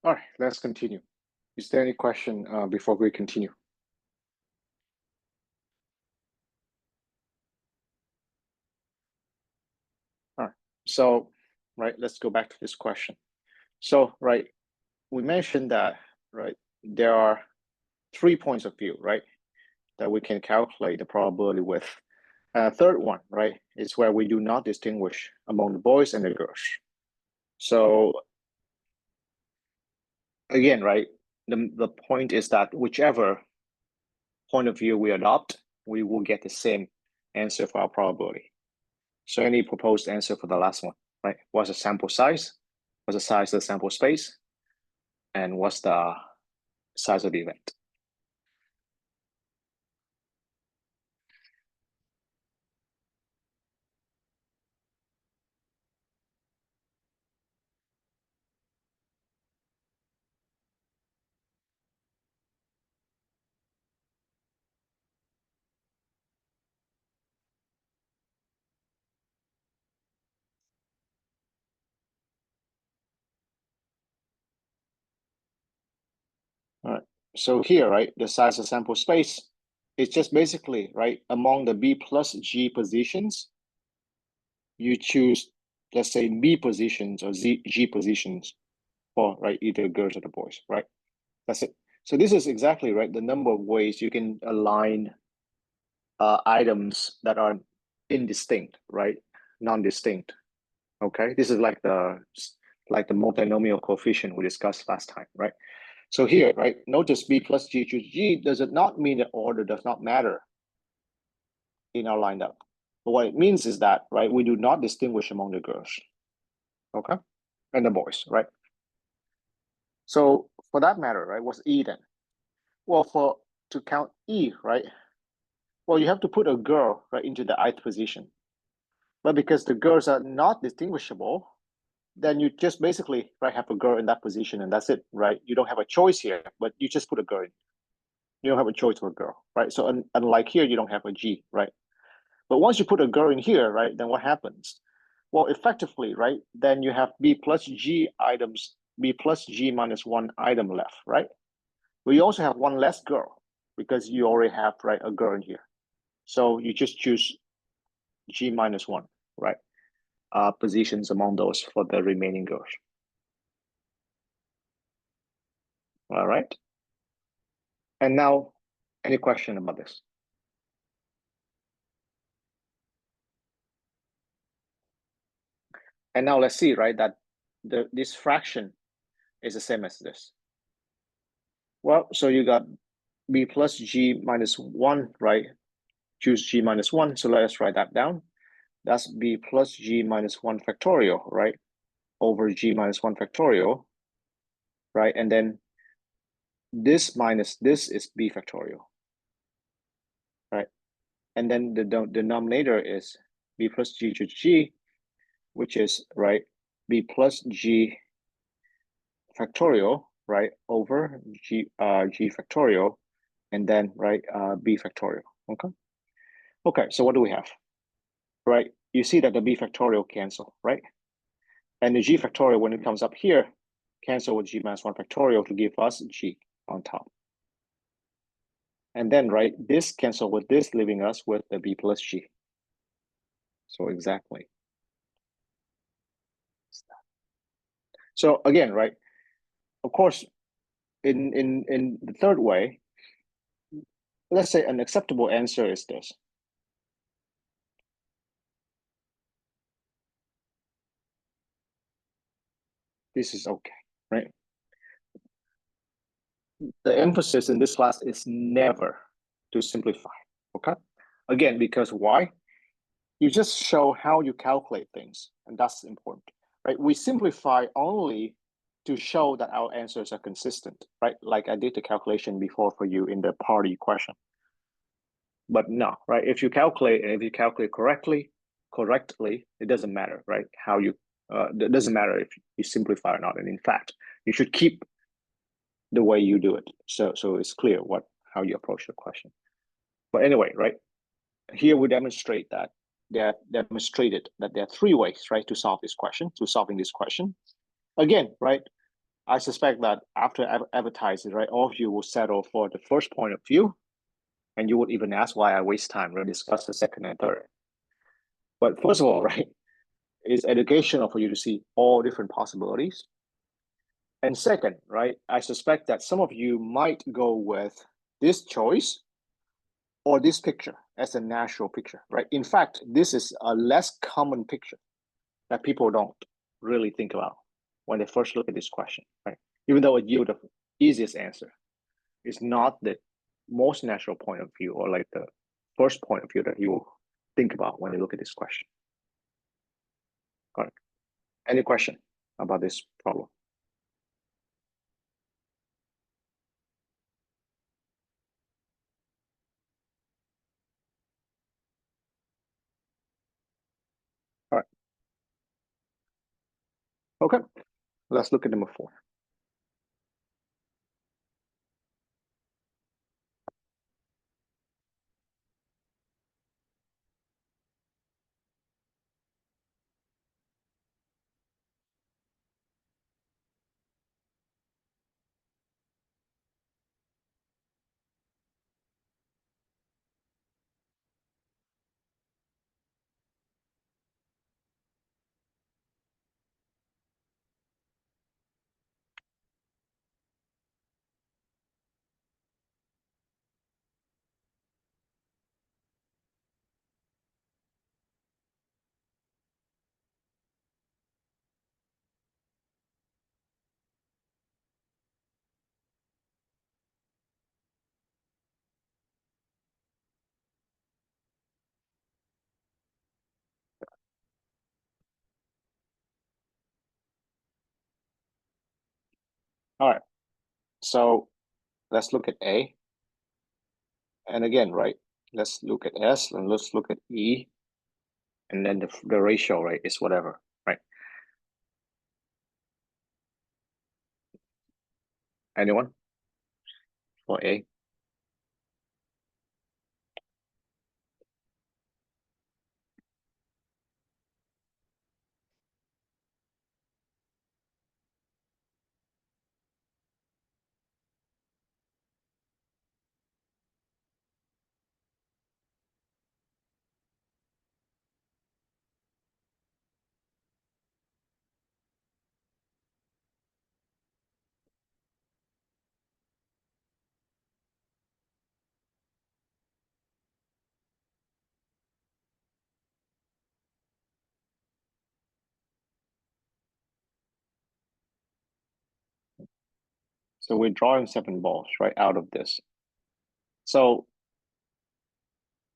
All right, let's continue. Is there any question before we continue? All right, so, right, let's go back to this question. So, right, we mentioned that, right, there are 3 points of view, right, that we can calculate the probability with. Third one, right, is where we do not distinguish among the boys and the girls. So again, right, the point is that whichever point of view we adopt, we will get the same answer for our probability. So any proposed answer for the last one, right? What's the sample size? What's the size of the sample space? And what's the size of the event? All right. So here, right, the size of sample space is just basically, right, among the B plus G positions, you choose, let's say, B positions or G positions for, right, either girls or the boys, right? That's it. So this is exactly, right, the number of ways you can align items that are indistinct, right, non-distinct. Okay, this is like the multinomial coefficient we discussed last time, right? So here, right, notice B plus G choose G does it not mean that order does not matter in our lineup. But what it means is that, right, we do not distinguish among the girls, okay, and the boys, right? So for that matter, right, what's E then? Well, to count E, right, well, you have to put a girl, right, into the ith position. But because the girls are not distinguishable, then you just basically, right, have a girl in that position and that's it, right? You don't have a choice here, but you just put a girl in. You don't have a choice for a girl, right? So unlike here, you don't have a G, right? But once you put a girl in here, right, then what happens? Well, effectively, right, then you have B plus G items, B plus G minus 1 item left, right? But you also have one less girl because you already have, right, a girl in here. So you just choose G minus 1, right? Positions among those for the remaining girls. All right. And now, any question about this? And now let's see, right, that this fraction is the same as this. Well, so you got B plus G minus 1, right? Choose G minus 1, so let us write that down. That's B plus G minus 1 factorial, right? Over G minus 1 factorial, right? And then this minus this is B factorial, right? And then the denominator is B plus G to G, which is, right, B plus G factorial, right, over G factorial, and then, right, B factorial, okay? Okay, so what do we have? Right, you see that the B factorial cancel, right? And the G factorial, when it comes up here, cancel with G minus 1 factorial to give us G on top. And then, right, this cancel with this, leaving us with the B plus G. So exactly. So again, right, of course, in the third way, let's say an acceptable answer is this. This is okay, right? The emphasis in this class is never to simplify, okay? Again, because why? You just show how you calculate things, and that's important, right? We simplify only to show that our answers are consistent, right? Like I did the calculation before for you in the party question. But no, right? If you calculate, and if you calculate correctly, it doesn't matter, right? How you, it doesn't matter if you simplify or not. And in fact, you should keep the way you do it. So it's clear how you approach the question. But anyway, right? Here we demonstrate that they demonstrated that there are 3 ways, right, to solving this question. Again, right, I suspect that after advertising, right, all of you will settle for the first point of view, and you would even ask why I waste time to discuss the second and third. But first of all, right, it's educational for you to see all different possibilities. And second, right, I suspect that some of you might go with this choice or this picture as a natural picture, right? In fact, this is a less common picture that people don't really think about when they first look at this question, right? Even though it yields the easiest answer, it's not the most natural point of view or like the first point of view that you will think about when you look at this question. All right. Any question about this problem? All right. Okay. Let's look at number 4. All right. So let's look at A. And again, right, let's look at S and let's look at E. And then the ratio, right, is whatever, right? Anyone for A? So we're drawing 7 balls right out of this. So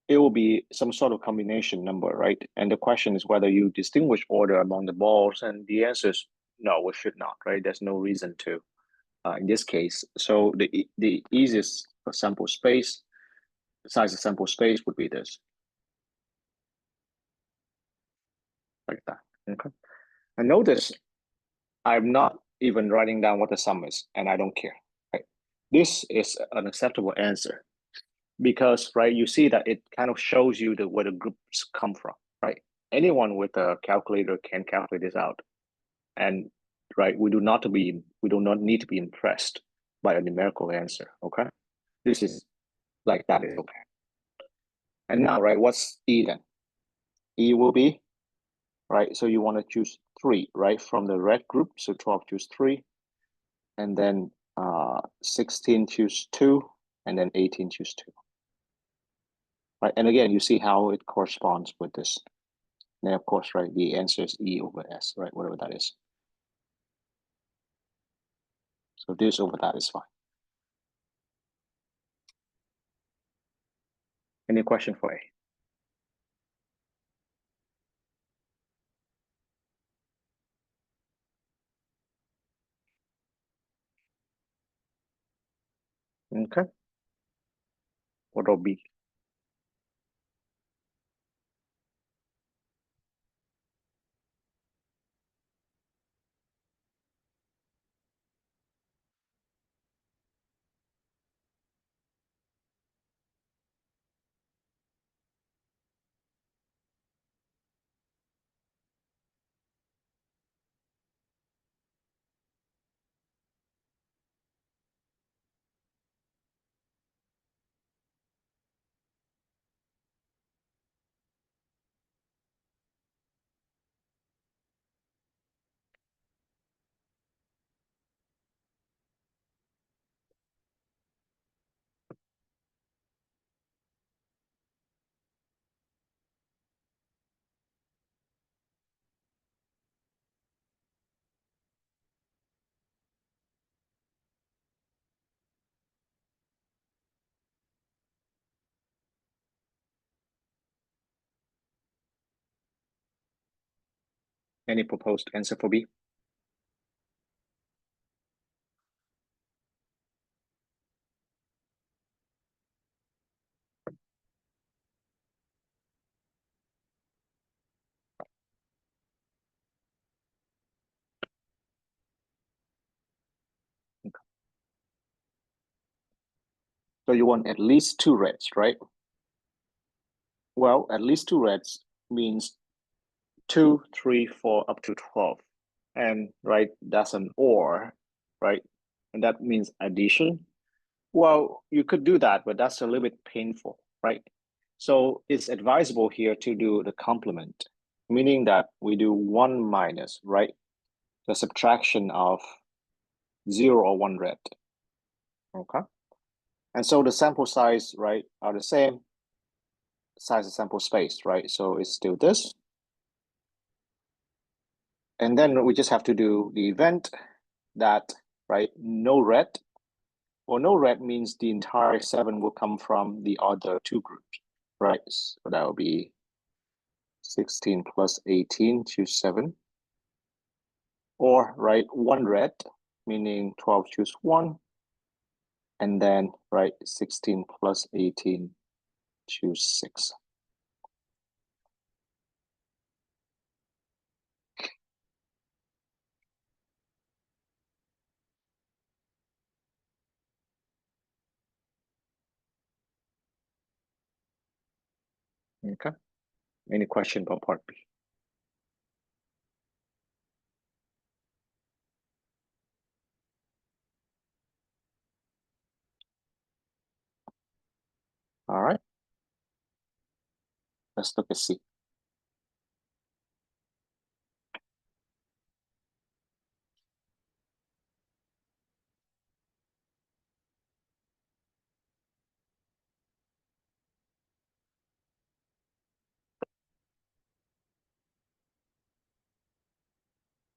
it will be some sort of combination number, right? And the question is whether you distinguish order among the balls, and the answer is no, we should not, right? There's no reason to in this case. So the easiest sample space, size of sample space would be this, like that. Okay. And notice I'm not even writing down what the sum is, and I don't care. Right? This is an acceptable answer because, right, you see that it kind of shows you where the groups come from, right? Anyone with a calculator can calculate this out, and right, we do not need to be impressed by a numerical answer. Okay, this is like that is okay. And now, right, what's E then? E will be, right, so you want to choose 3, right, from the red group. So 12 choose 3, and then 16 choose 2, and then 18 choose 2. Right, and again, you see how it corresponds with this. And then of course, right, the answer is E over S, right, whatever that is. So this over that is fine. Any question for A? Okay. What about B? Any proposed answer for B? So you want at least 2 reds, right? Well, at least 2 reds means 2, 3, 4, up to 12. And right, that's an OR, right? And that means addition. Well, you could do that, but that's a little bit painful, right? So it's advisable here to do the complement, meaning that we do 1 minus, right? The subtraction of 0 or 1 red. Okay. And so the sample size, right, are the same size of sample space, right? So it's still this. And then we just have to do the event that, right, no red, or no red means the entire 7 will come from the other 2 groups, right? So that will be 16 plus 18, choose 7. Or, right, 1 red, meaning 12, choose 1. And then, right, 16 plus 18, choose 6. Okay. Any question about part B? All right. Let's look at C.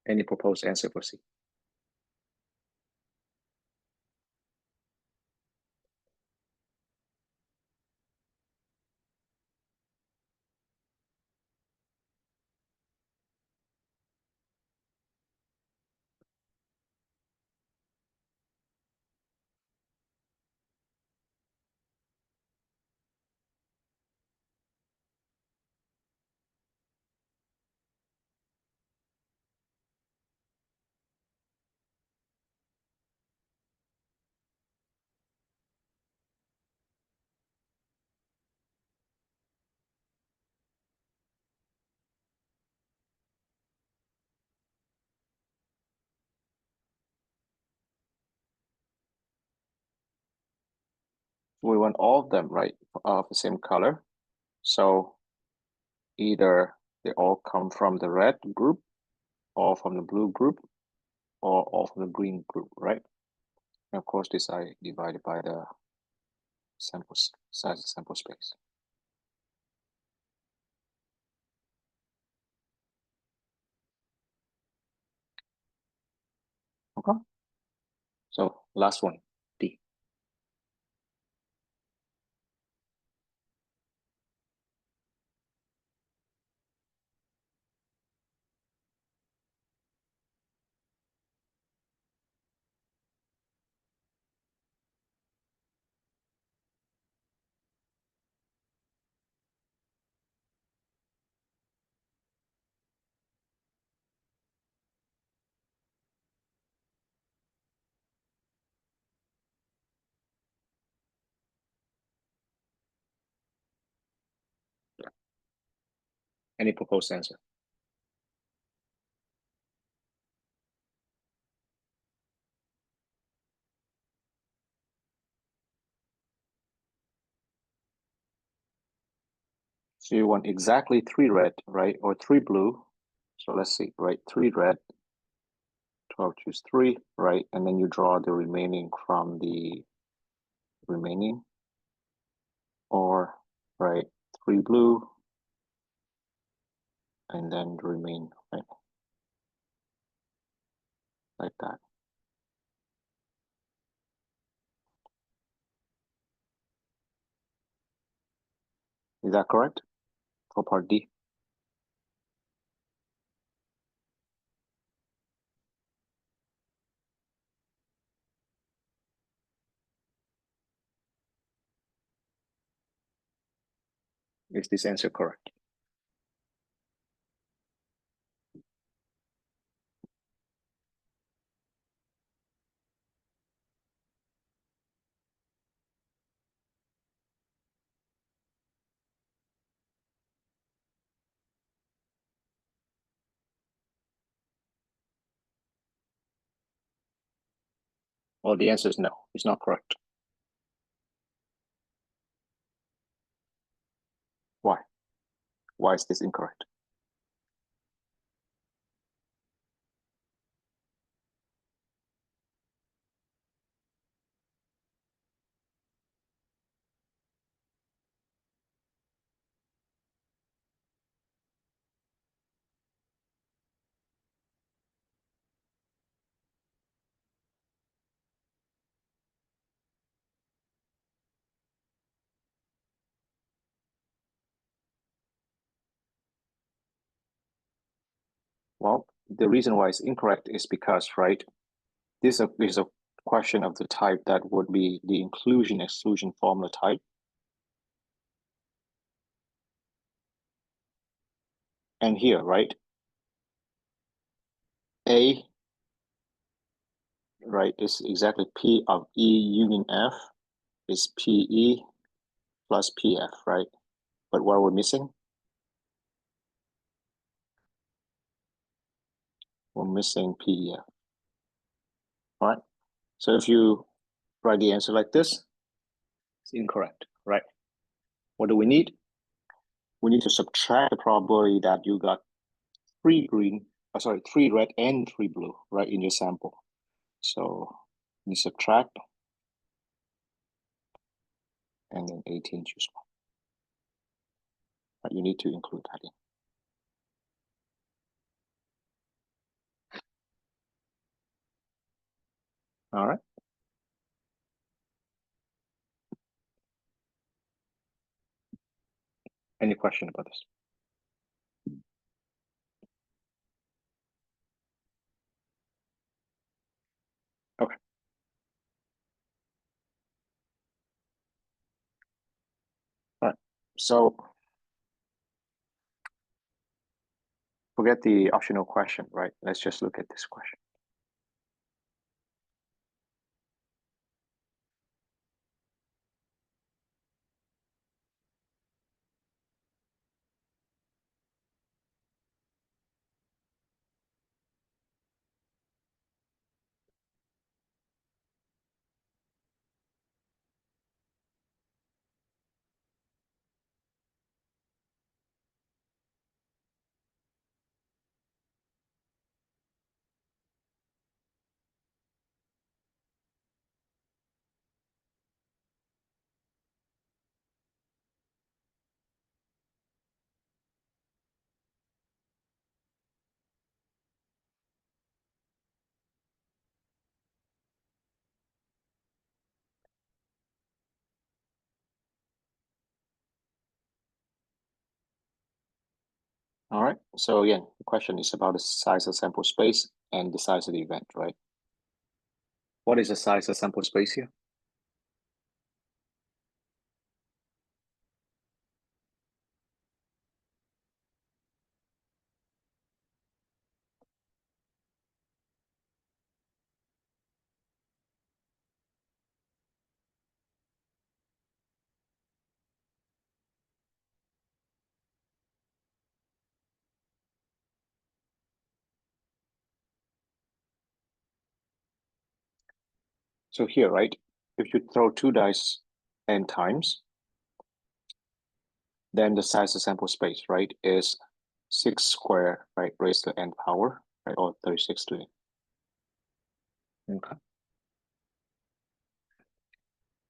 Any proposed answer for C? We want all of them, right, of the same color. So either they all come from the red group, or from the blue group, or all from the green group, right? And of course, this I divided by the sample size of sample space. Okay. So last one, D. Any proposed answer? So you want exactly 3 red, right, or 3 blue. So let's see, right, 3 red, 12, choose 3, right, and then you draw the remaining from the remaining, or, right, 3 blue, and then the remain, right, like that. Is that correct for part D? Is this answer correct? Well, the answer is no, it's not correct. Why? Why is this incorrect? Well, the reason why it's incorrect is because, right, this is a question of the type that would be the inclusion-exclusion formula type. And here, right, A, right, is exactly P of E union F is PE plus PF, right? But what are we missing? We're missing PEF, all right? So if you write the answer like this, it's incorrect, right? What do we need? We need to subtract the probability that you got three red and three blue, right, in your sample. So you subtract, and then 18 choose one. But you need to include that in. All right. Any question about this? Okay. All right. So forget the optional question, right? Let's just look at this question. All right. So again, the question is about the size of sample space and the size of the event, right? What is the size of sample space here? So here, right, if you throw two dice n times, then the size of sample space, right, is 6 squared, right, raised to n power, right, or 36 to n. Okay.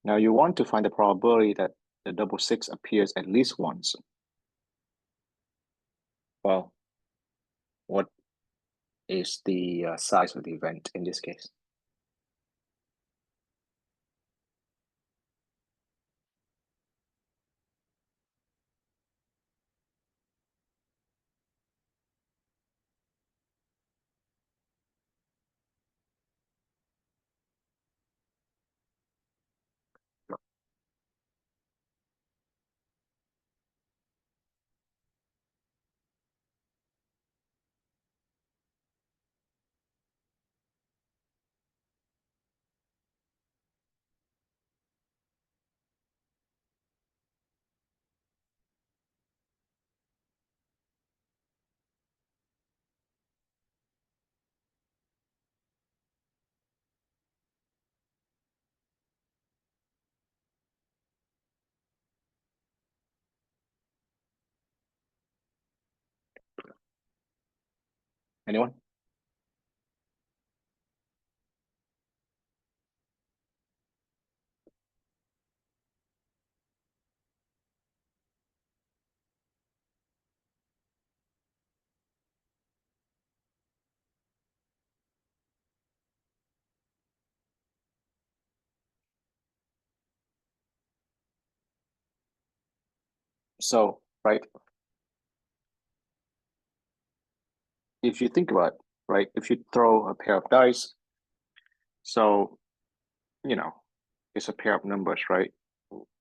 Now you want to find the probability that the double six appears at least once. Well, what is the size of the event in this case? Anyone? So, right, if you think about it, right, if you throw a pair of dice, so, you know, it's a pair of numbers, right?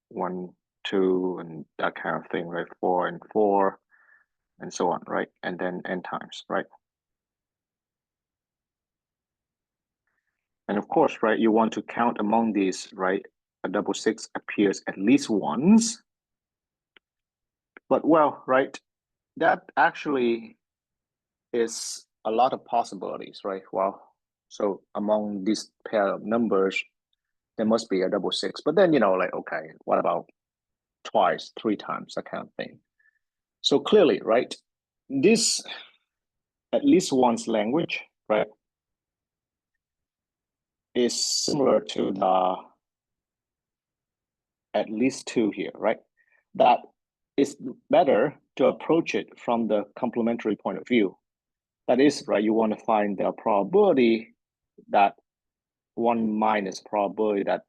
1, 2, and that kind of thing, right? 4 and 4, and so on, right? And then n times, right? And of course, right, you want to count among these, right? A double six appears at least once. But well, right, that actually is a lot of possibilities, right? Well, so among this pair of numbers, there must be a double six. But then, like, okay, what about twice, 3 times, that kind of thing? So clearly, right, this at least once language, right, is similar to the at least 2 here, right? That it's better to approach it from the complementary point of view. That is, right, you want to find the probability that 1 minus probability that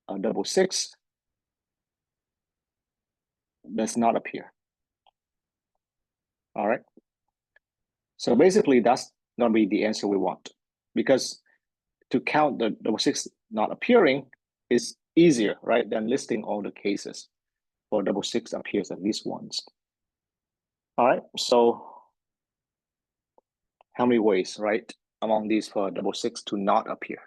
a double six does not appear. All right. So basically, that's going to be the answer we want, because to count the double six not appearing is easier, right, than listing all the cases for double six appears at least once. All right. So how many ways, right, among these for double six to not appear?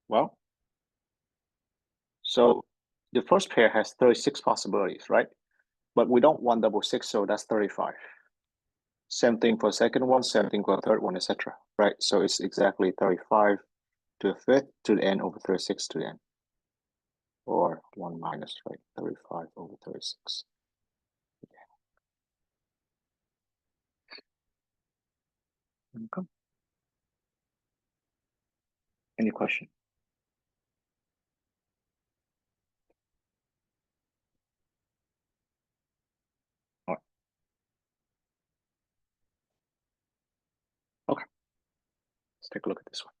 Well, so the first pair has 36 possibilities, right? But we don't want double six, so that's 35. Same thing for the second one, same thing for the third one, etc. Right? So it's exactly 35 to the fifth to the n over 36 to the n. Or 1 minus, right? 35 over 36. Okay. Any question? All right. Okay. Let's take a look at this one.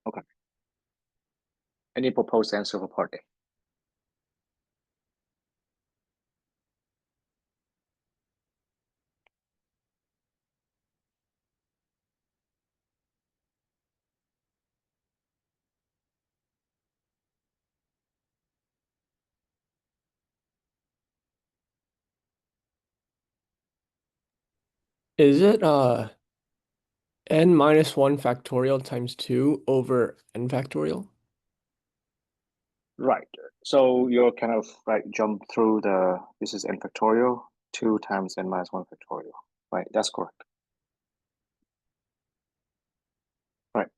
Okay. Any proposed answer for part A? Is it n minus 1 factorial times 2 over n factorial? Right. So you're kind of right, jump through this is n factorial, 2 times n minus 1 factorial. Right, that's correct. Right.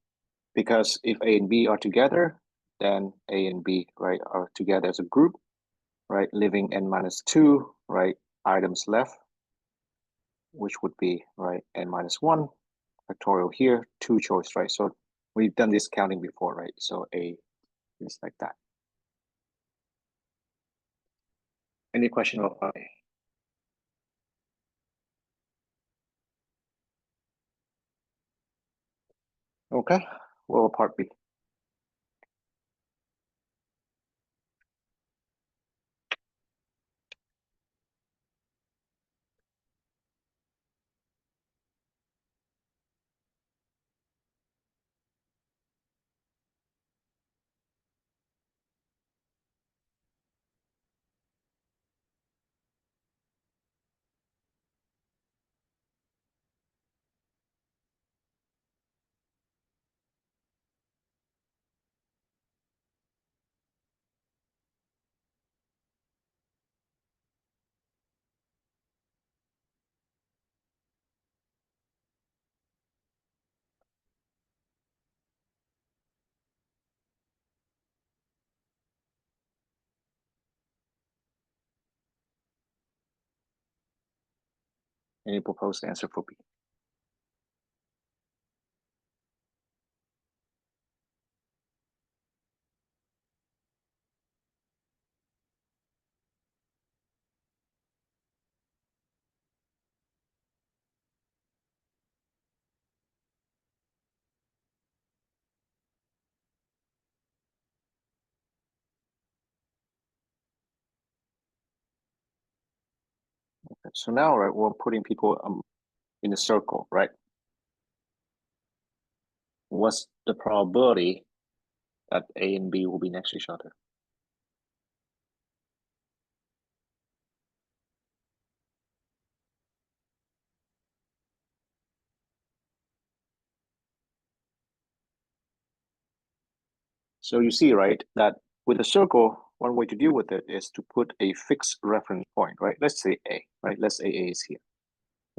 Because if A and B are together, then A and B, right, are together as a group, right, leaving n minus 2, right, items left, which would be, right, n minus 1 factorial here, 2 choice, right? So we've done this counting before, right? So A is like that. Any question about A? Okay, well, part B. Any proposed answer for B? Okay, so now, right, we're putting people in a circle, right? What's the probability that A and B will be next to each other? So you see, right, that with a circle, one way to deal with it is to put a fixed reference point, right? Let's say A, right? Let's say A is here,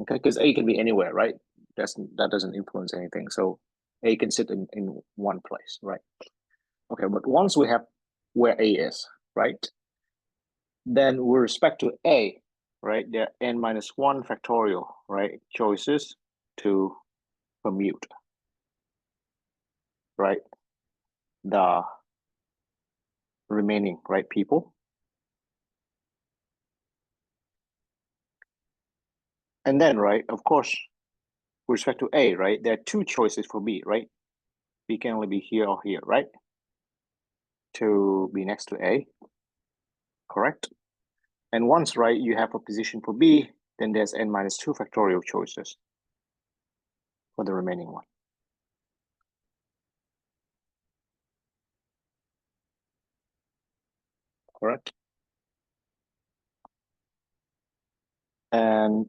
okay? Because A can be anywhere, right? That doesn't influence anything. So A can sit in one place, right? Okay, but once we have where A is, right? Then with respect to A, right, there are n minus 1 factorial, right, choices to permute, right, the remaining, right, people. And then, right, of course, with respect to A, right, there are 2 choices for B, right? B can only be here or here, right? To be next to A, correct? And once, right, you have a position for B, then there's n minus 2 factorial choices for the remaining one. Correct? And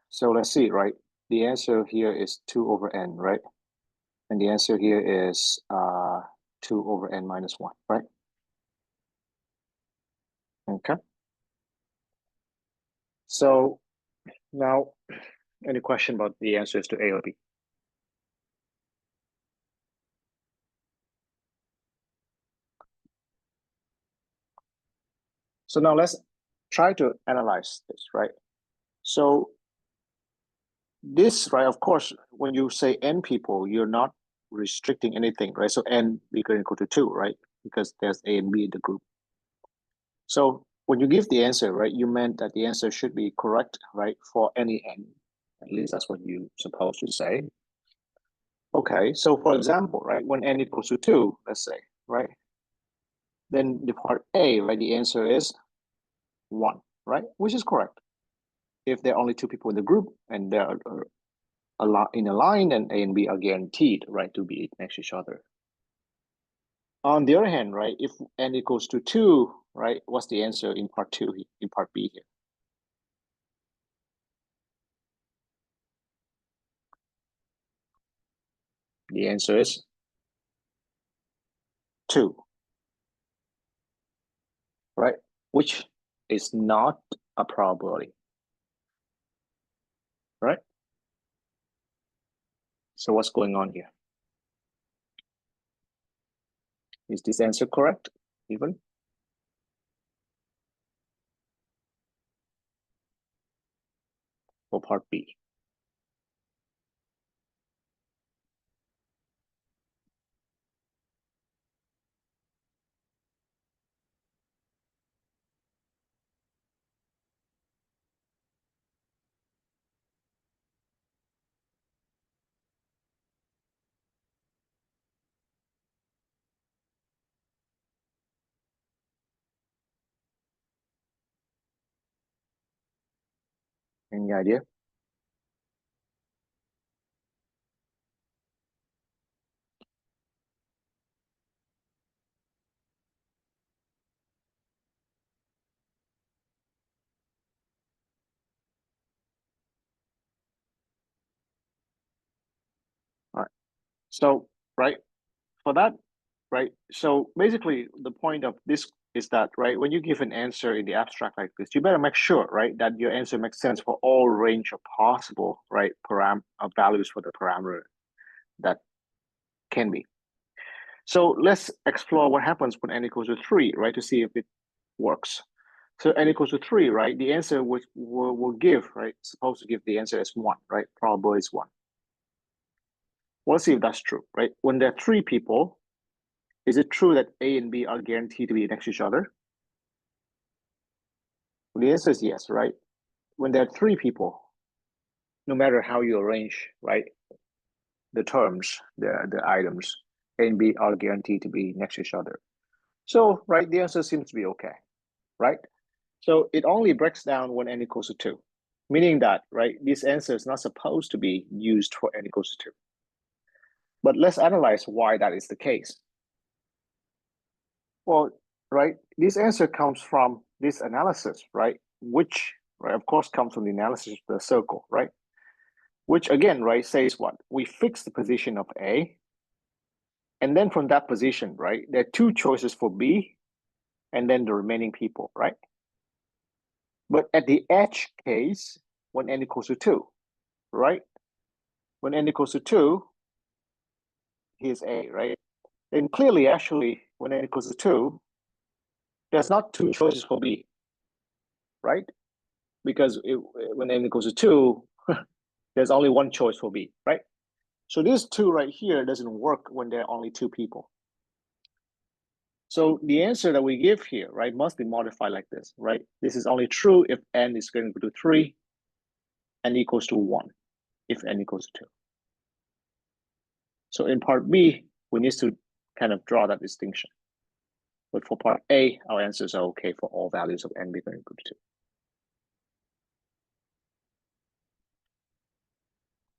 so let's see, right? The answer here is 2 over n, right? And the answer here is 2 over n minus 1, right? Okay. So now, any question about the answers to A or B? So now let's try to analyze this, right? So this, right, of course, when you say n people, you're not restricting anything, right? So n bigger than or equal to 2, right? Because there's A and B in the group. So when you give the answer, right, you meant that the answer should be correct, right, for any n. At least that's what you supposed to say. Okay, so for example, right, when n equals to 2, let's say, right, then the part A, right, the answer is 1, right, which is correct. If there are only 2 people in the group and they're in a line, then A and B are guaranteed, right, to be next to each other. On the other hand, right, if n equals to 2, right, what's the answer in part 2, in part B here? The answer is 2, right? Which is not a probability, right? So what's going on here? Is this answer correct, even? For part B? Any idea? All right. So, right, for that, right, so basically the point of this is that, right, when you give an answer in the abstract like this, you better make sure, right, that your answer makes sense for all range of possible, right, values for the parameter that can be. So let's explore what happens when n equals to 3, right, to see if it works. So n equals to 3, right, the answer will give, right, supposed to give the answer as 1, right, probability is 1. Well, let's see if that's true, right? When there are 3 people, is it true that A and B are guaranteed to be next to each other? Well, the answer is yes, right? When there are 3 people, no matter how you arrange, right, the terms, the items, A and B are guaranteed to be next to each other. So, right, the answer seems to be okay, right? So it only breaks down when n equals to 2, meaning that, right, this answer is not supposed to be used for n equals to 2. But let's analyze why that is the case. Well, right, this answer comes from this analysis, right, which, right, of course, comes from the analysis of the circle, right, which again, right, says what? We fix the position of A, and then from that position, right, there are 2 choices for B, and then the remaining people, right? But at the edge case, when n equals to 2, right, when n equals to 2, here's A, right? And clearly, actually, when n equals to 2, there's not 2 choices for B, right? Because when n equals to 2, there's only 1 choice for B, right? So this 2 right here doesn't work when there are only 2 people. So the answer that we give here, right, must be modified like this, right? This is only true if n is going to 3, n equals to 1, if n equals to 2. So in part B, we need to kind of draw that distinction. But for part A, our answers are okay for all values of n bigger than or equal to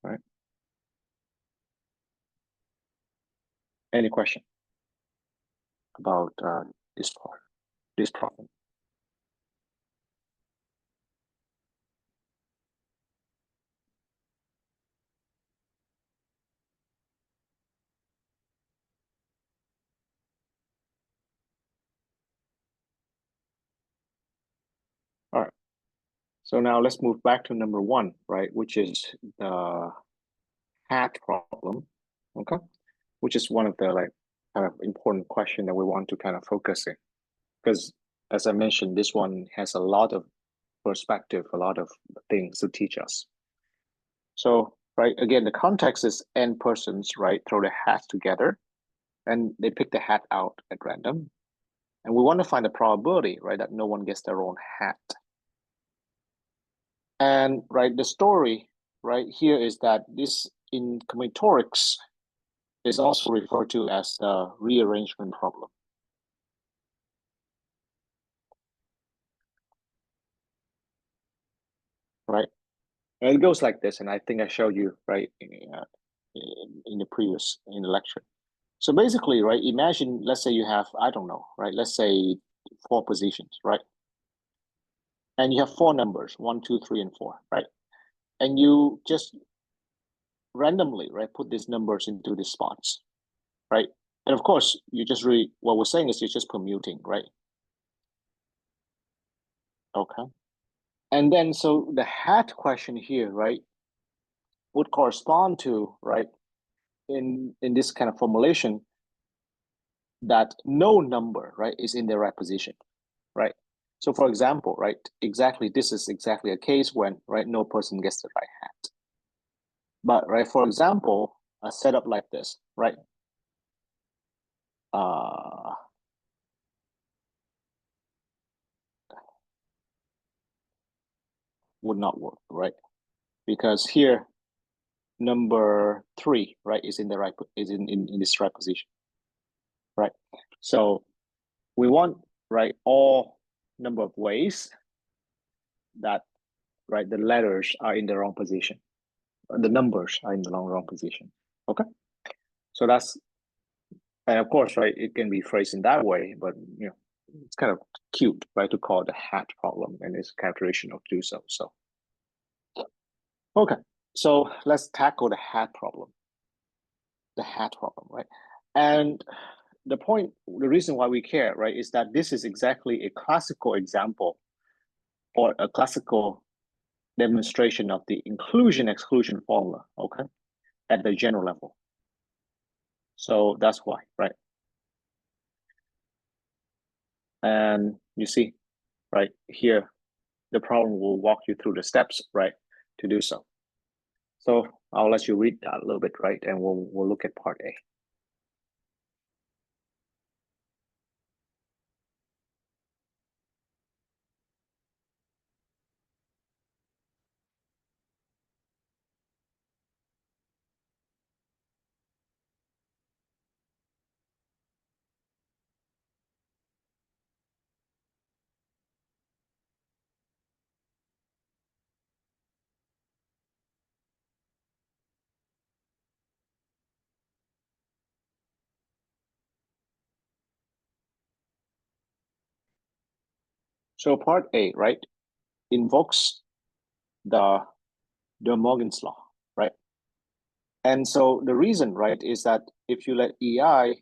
2. Right? Any question about this part, this problem? All right. So now let's move back to number 1, right, which is the hat problem, okay? Which is one of the kind of important question that we want to kind of focus in, because as I mentioned, this one has a lot of perspective, a lot of things to teach us. So, right, again, the context is n persons, right, throw the hat together, and they pick the hat out at random, and we want to find the probability, right, that no one gets their own hat. And right, the story right here is that this in combinatorics is also referred to as the rearrangement problem. Right, and it goes like this, and I think I showed you right in the previous in the lecture. So basically, right, imagine, let's say you have, I don't know, right, let's say 4 positions, right, and you have 4 numbers, 1, 2, 3, and 4, right, and you just randomly, right, put these numbers into these spots, right? And of course, you just what we're saying is you're just permuting, right? Okay. And then, so the hat question here, right, would correspond to, right, in this kind of formulation, that no number, right, is in the right position, right? So for example, right, exactly, this is exactly a case when, right, no person gets the right hat. But, right, for example, a setup like this, right, would not work, right? Because here, number 3, right, is in the right, is in this right position, right? So we want, right, all number of ways that, right, the letters are in the wrong position, the numbers are in the wrong position. Okay, so that's, and of course, right, it can be phrased in that way, but you know, it's kind of cute, right, to call it a hat problem, and it's characteristical to do so. So okay, so let's tackle the hat problem. The hat problem, right? And the reason why we care, right, is that this is exactly a classical example or a classical demonstration of the inclusion-exclusion formula, okay, at the general level. So that's why, right? And you see, right, here, the problem will walk you through the steps, right, to do so. So I'll let you read that a little bit, right, and we'll look at part A. So part A, right, invokes the De Morgan's law, right? And so the reason, right, is that if you let EI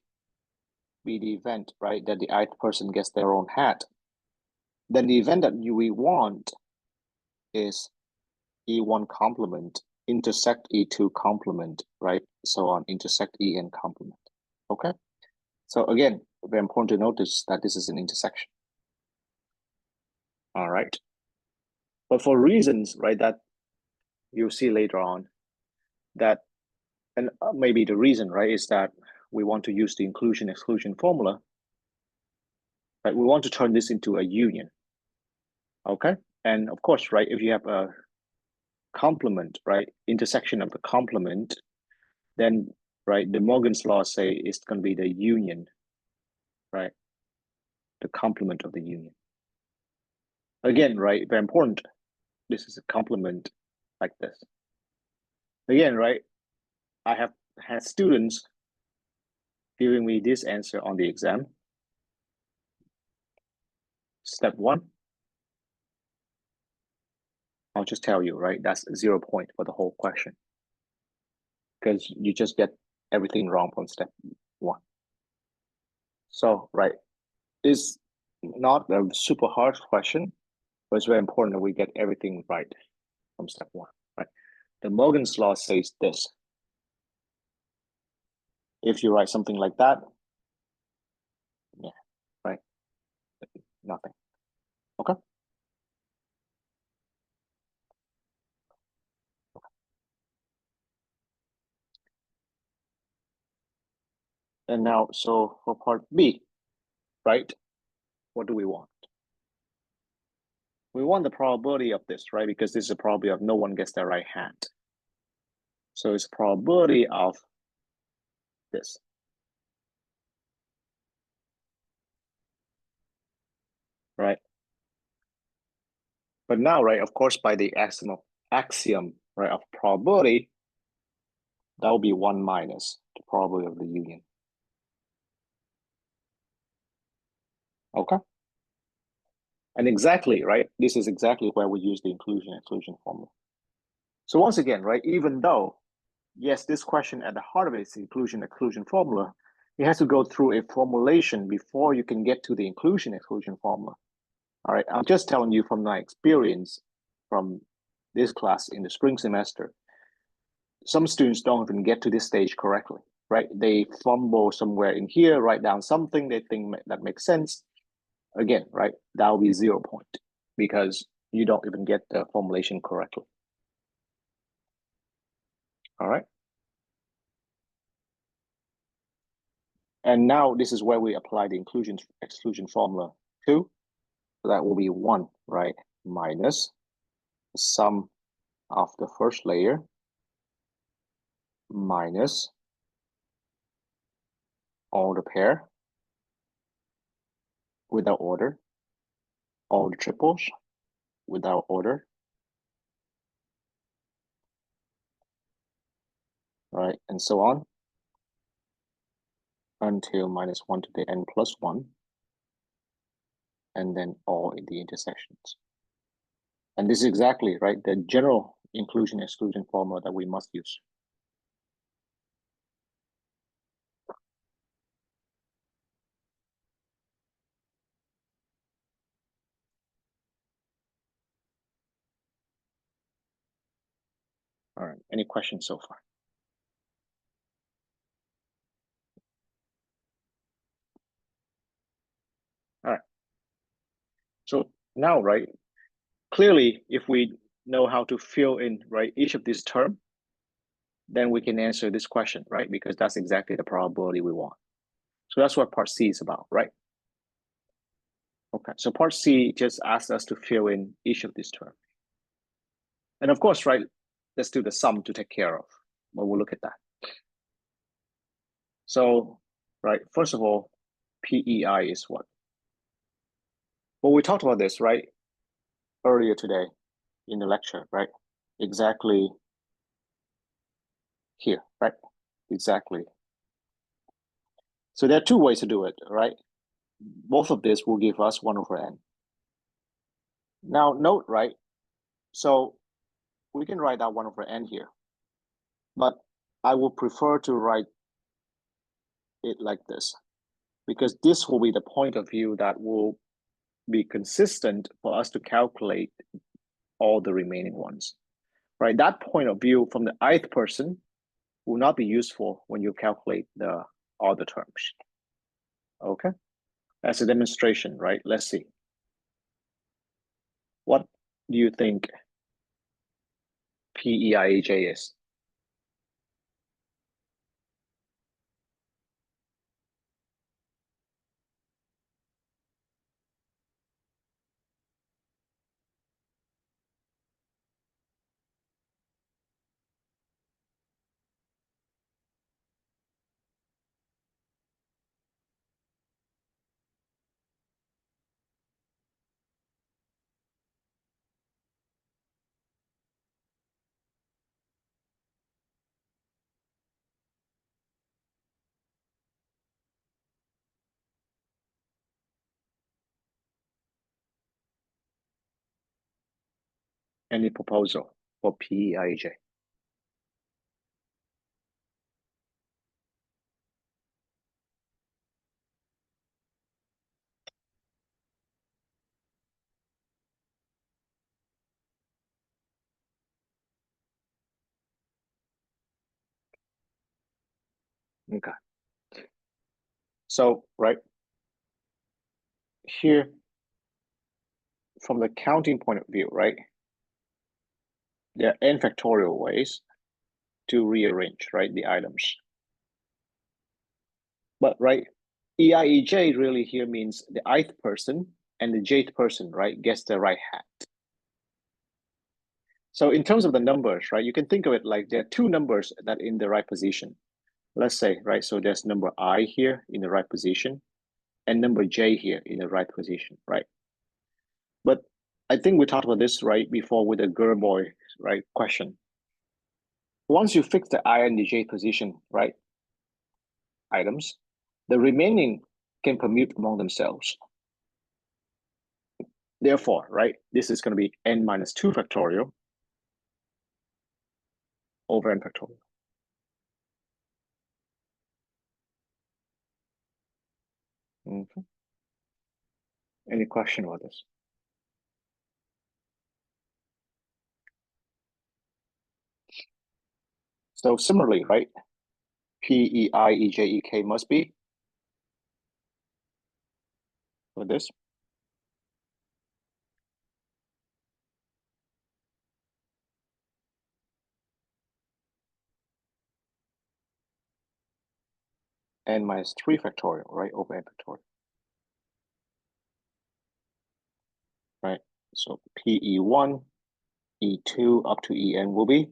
be the event, right, that the ith person gets their own hat, then the event that we want is E1 complement intersect E2 complement, right? So on, intersect En complement, okay? So again, very important to notice that this is an intersection. All right. But for reasons, right, that you'll see later on, that, and maybe the reason, right, is that we want to use the inclusion-exclusion formula, right? We want to turn this into a union, okay? And of course, right, if you have a complement, right, intersection of the complement, then, right, De Morgan's law say it's going to be the union, right, the complement of the union. Again, right, very important, this is a complement like this. Again, right, I have had students giving me this answer on the exam. Step 1, I'll just tell you, right, that's 0 point for the whole question, because you just get everything wrong from step 1. So, right, it's not a super hard question, but it's very important that we get everything right from step 1, right? De Morgan's law says this. If you write something like that, yeah, right, nothing, okay? And now, so for part B, right, what do we want? We want the probability of this, right? Because this is a probability of no one gets their right hat. So it's probability of this. Right? But now, right, of course, by the axiom, right, of probability, that will be 1 minus the probability of the union. Okay? And exactly, right, this is exactly where we use the inclusion-exclusion formula. So once again, right, even though yes, this question at the heart of it is inclusion-exclusion formula. It has to go through a formulation before you can get to the inclusion-exclusion formula. All right, I'm just telling you from my experience from this class in the spring semester. Some students don't even get to this stage correctly, right? They fumble somewhere in here, write down something they think that makes sense. Again, right, that will be 0 point because you don't even get the formulation correctly. All right. And now this is where we apply the inclusion-exclusion formula 2. So that will be 1, right, minus the sum of the first layer minus all the pair without order, all the triples without order, right, and so on until minus 1 to the n plus 1, and then all in the intersections. And this is exactly, right, the general inclusion-exclusion formula that we must use. All right, any questions so far? All right. So now, right, clearly, if we know how to fill in, right, each of these terms, then we can answer this question, right? Because that's exactly the probability we want. So that's what part C is about, right? Okay, so part C just asks us to fill in each of these terms. And of course, right, let's do the sum to take care of, but we'll look at that. So, right, first of all, PEI is what? Well, we talked about this, right, earlier today in the lecture, right? Exactly here, right? Exactly. So there are two ways to do it, right? Both of this will give us 1 over n. Now note, right? So we can write out 1 over n here, but I would prefer to write it like this, because this will be the point of view that will be consistent for us to calculate all the remaining ones, right? That point of view from the ith person will not be useful when you calculate the other terms. Okay, that's a demonstration, right? Let's see. What do you think PEIJ is? Any proposal for PEIJ? Okay. So, right here, from the counting point of view, right, there are n factorial ways to rearrange, right, the items. But, right, EIEJ really here means the ith person and the jth person, right, gets the right hat. So in terms of the numbers, right, you can think of it like there are two numbers that in the right position. Let's say, right, so there's number I here in the right position and number J here in the right position, right? But I think we talked about this, right, before with the girl boy, right, question. Once you fix the I and the J position, right, items, the remaining can commute among themselves. Therefore, right, this is going to be n minus 2 factorial over n factorial. Mhm. Any question about this? So similarly, right? P, E, I, E, J, E, K must be for this. N minus 3 factorial, right? Over N factorial. Right? So PE1, E2 up to En will be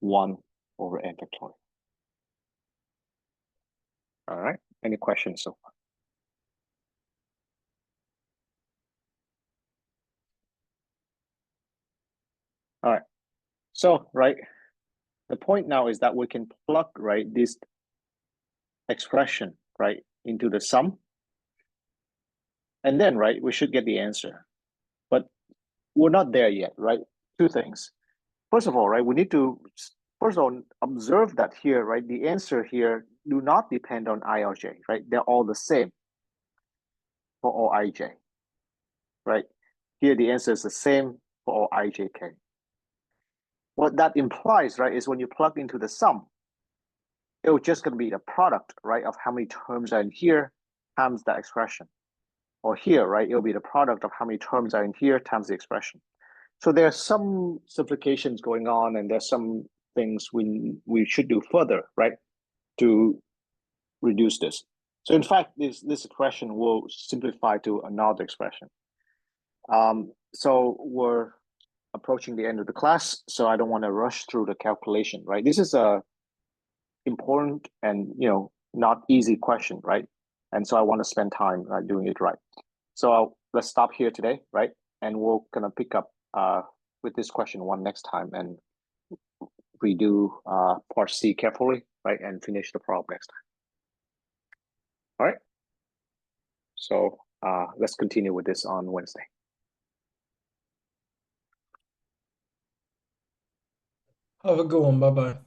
one over N factorial. All right. Any questions so far? All right. So, right, the point now is that we can plug, right, this expression, right, into the sum. And then, right, we should get the answer. But we're not there yet, right? Two things. First of all, right, we need to, first of all, observe that here, right, the answer here do not depend on I or J, right? They're all the same for all IJ, right? Here, the answer is the same for all IJK. What that implies, right, is when you plug into the sum, it's just going to be the product, right, of how many terms are in here times that expression. Or here, right, it'll be the product of how many terms are in here times the expression. So there's some simplifications going on, and there's some things we should do further, right, to reduce this. So in fact, this expression will simplify to another expression. So we're approaching the end of the class, so I don't want to rush through the calculation, right? This is a important and not easy question, right? And so I want to spend time doing it right. So let's stop here today, right? And we're gonna pick up with this question one next time and redo part C carefully, right? And finish the problem next time. All right. So let's continue with this on Wednesday. Have a good one. Bye bye.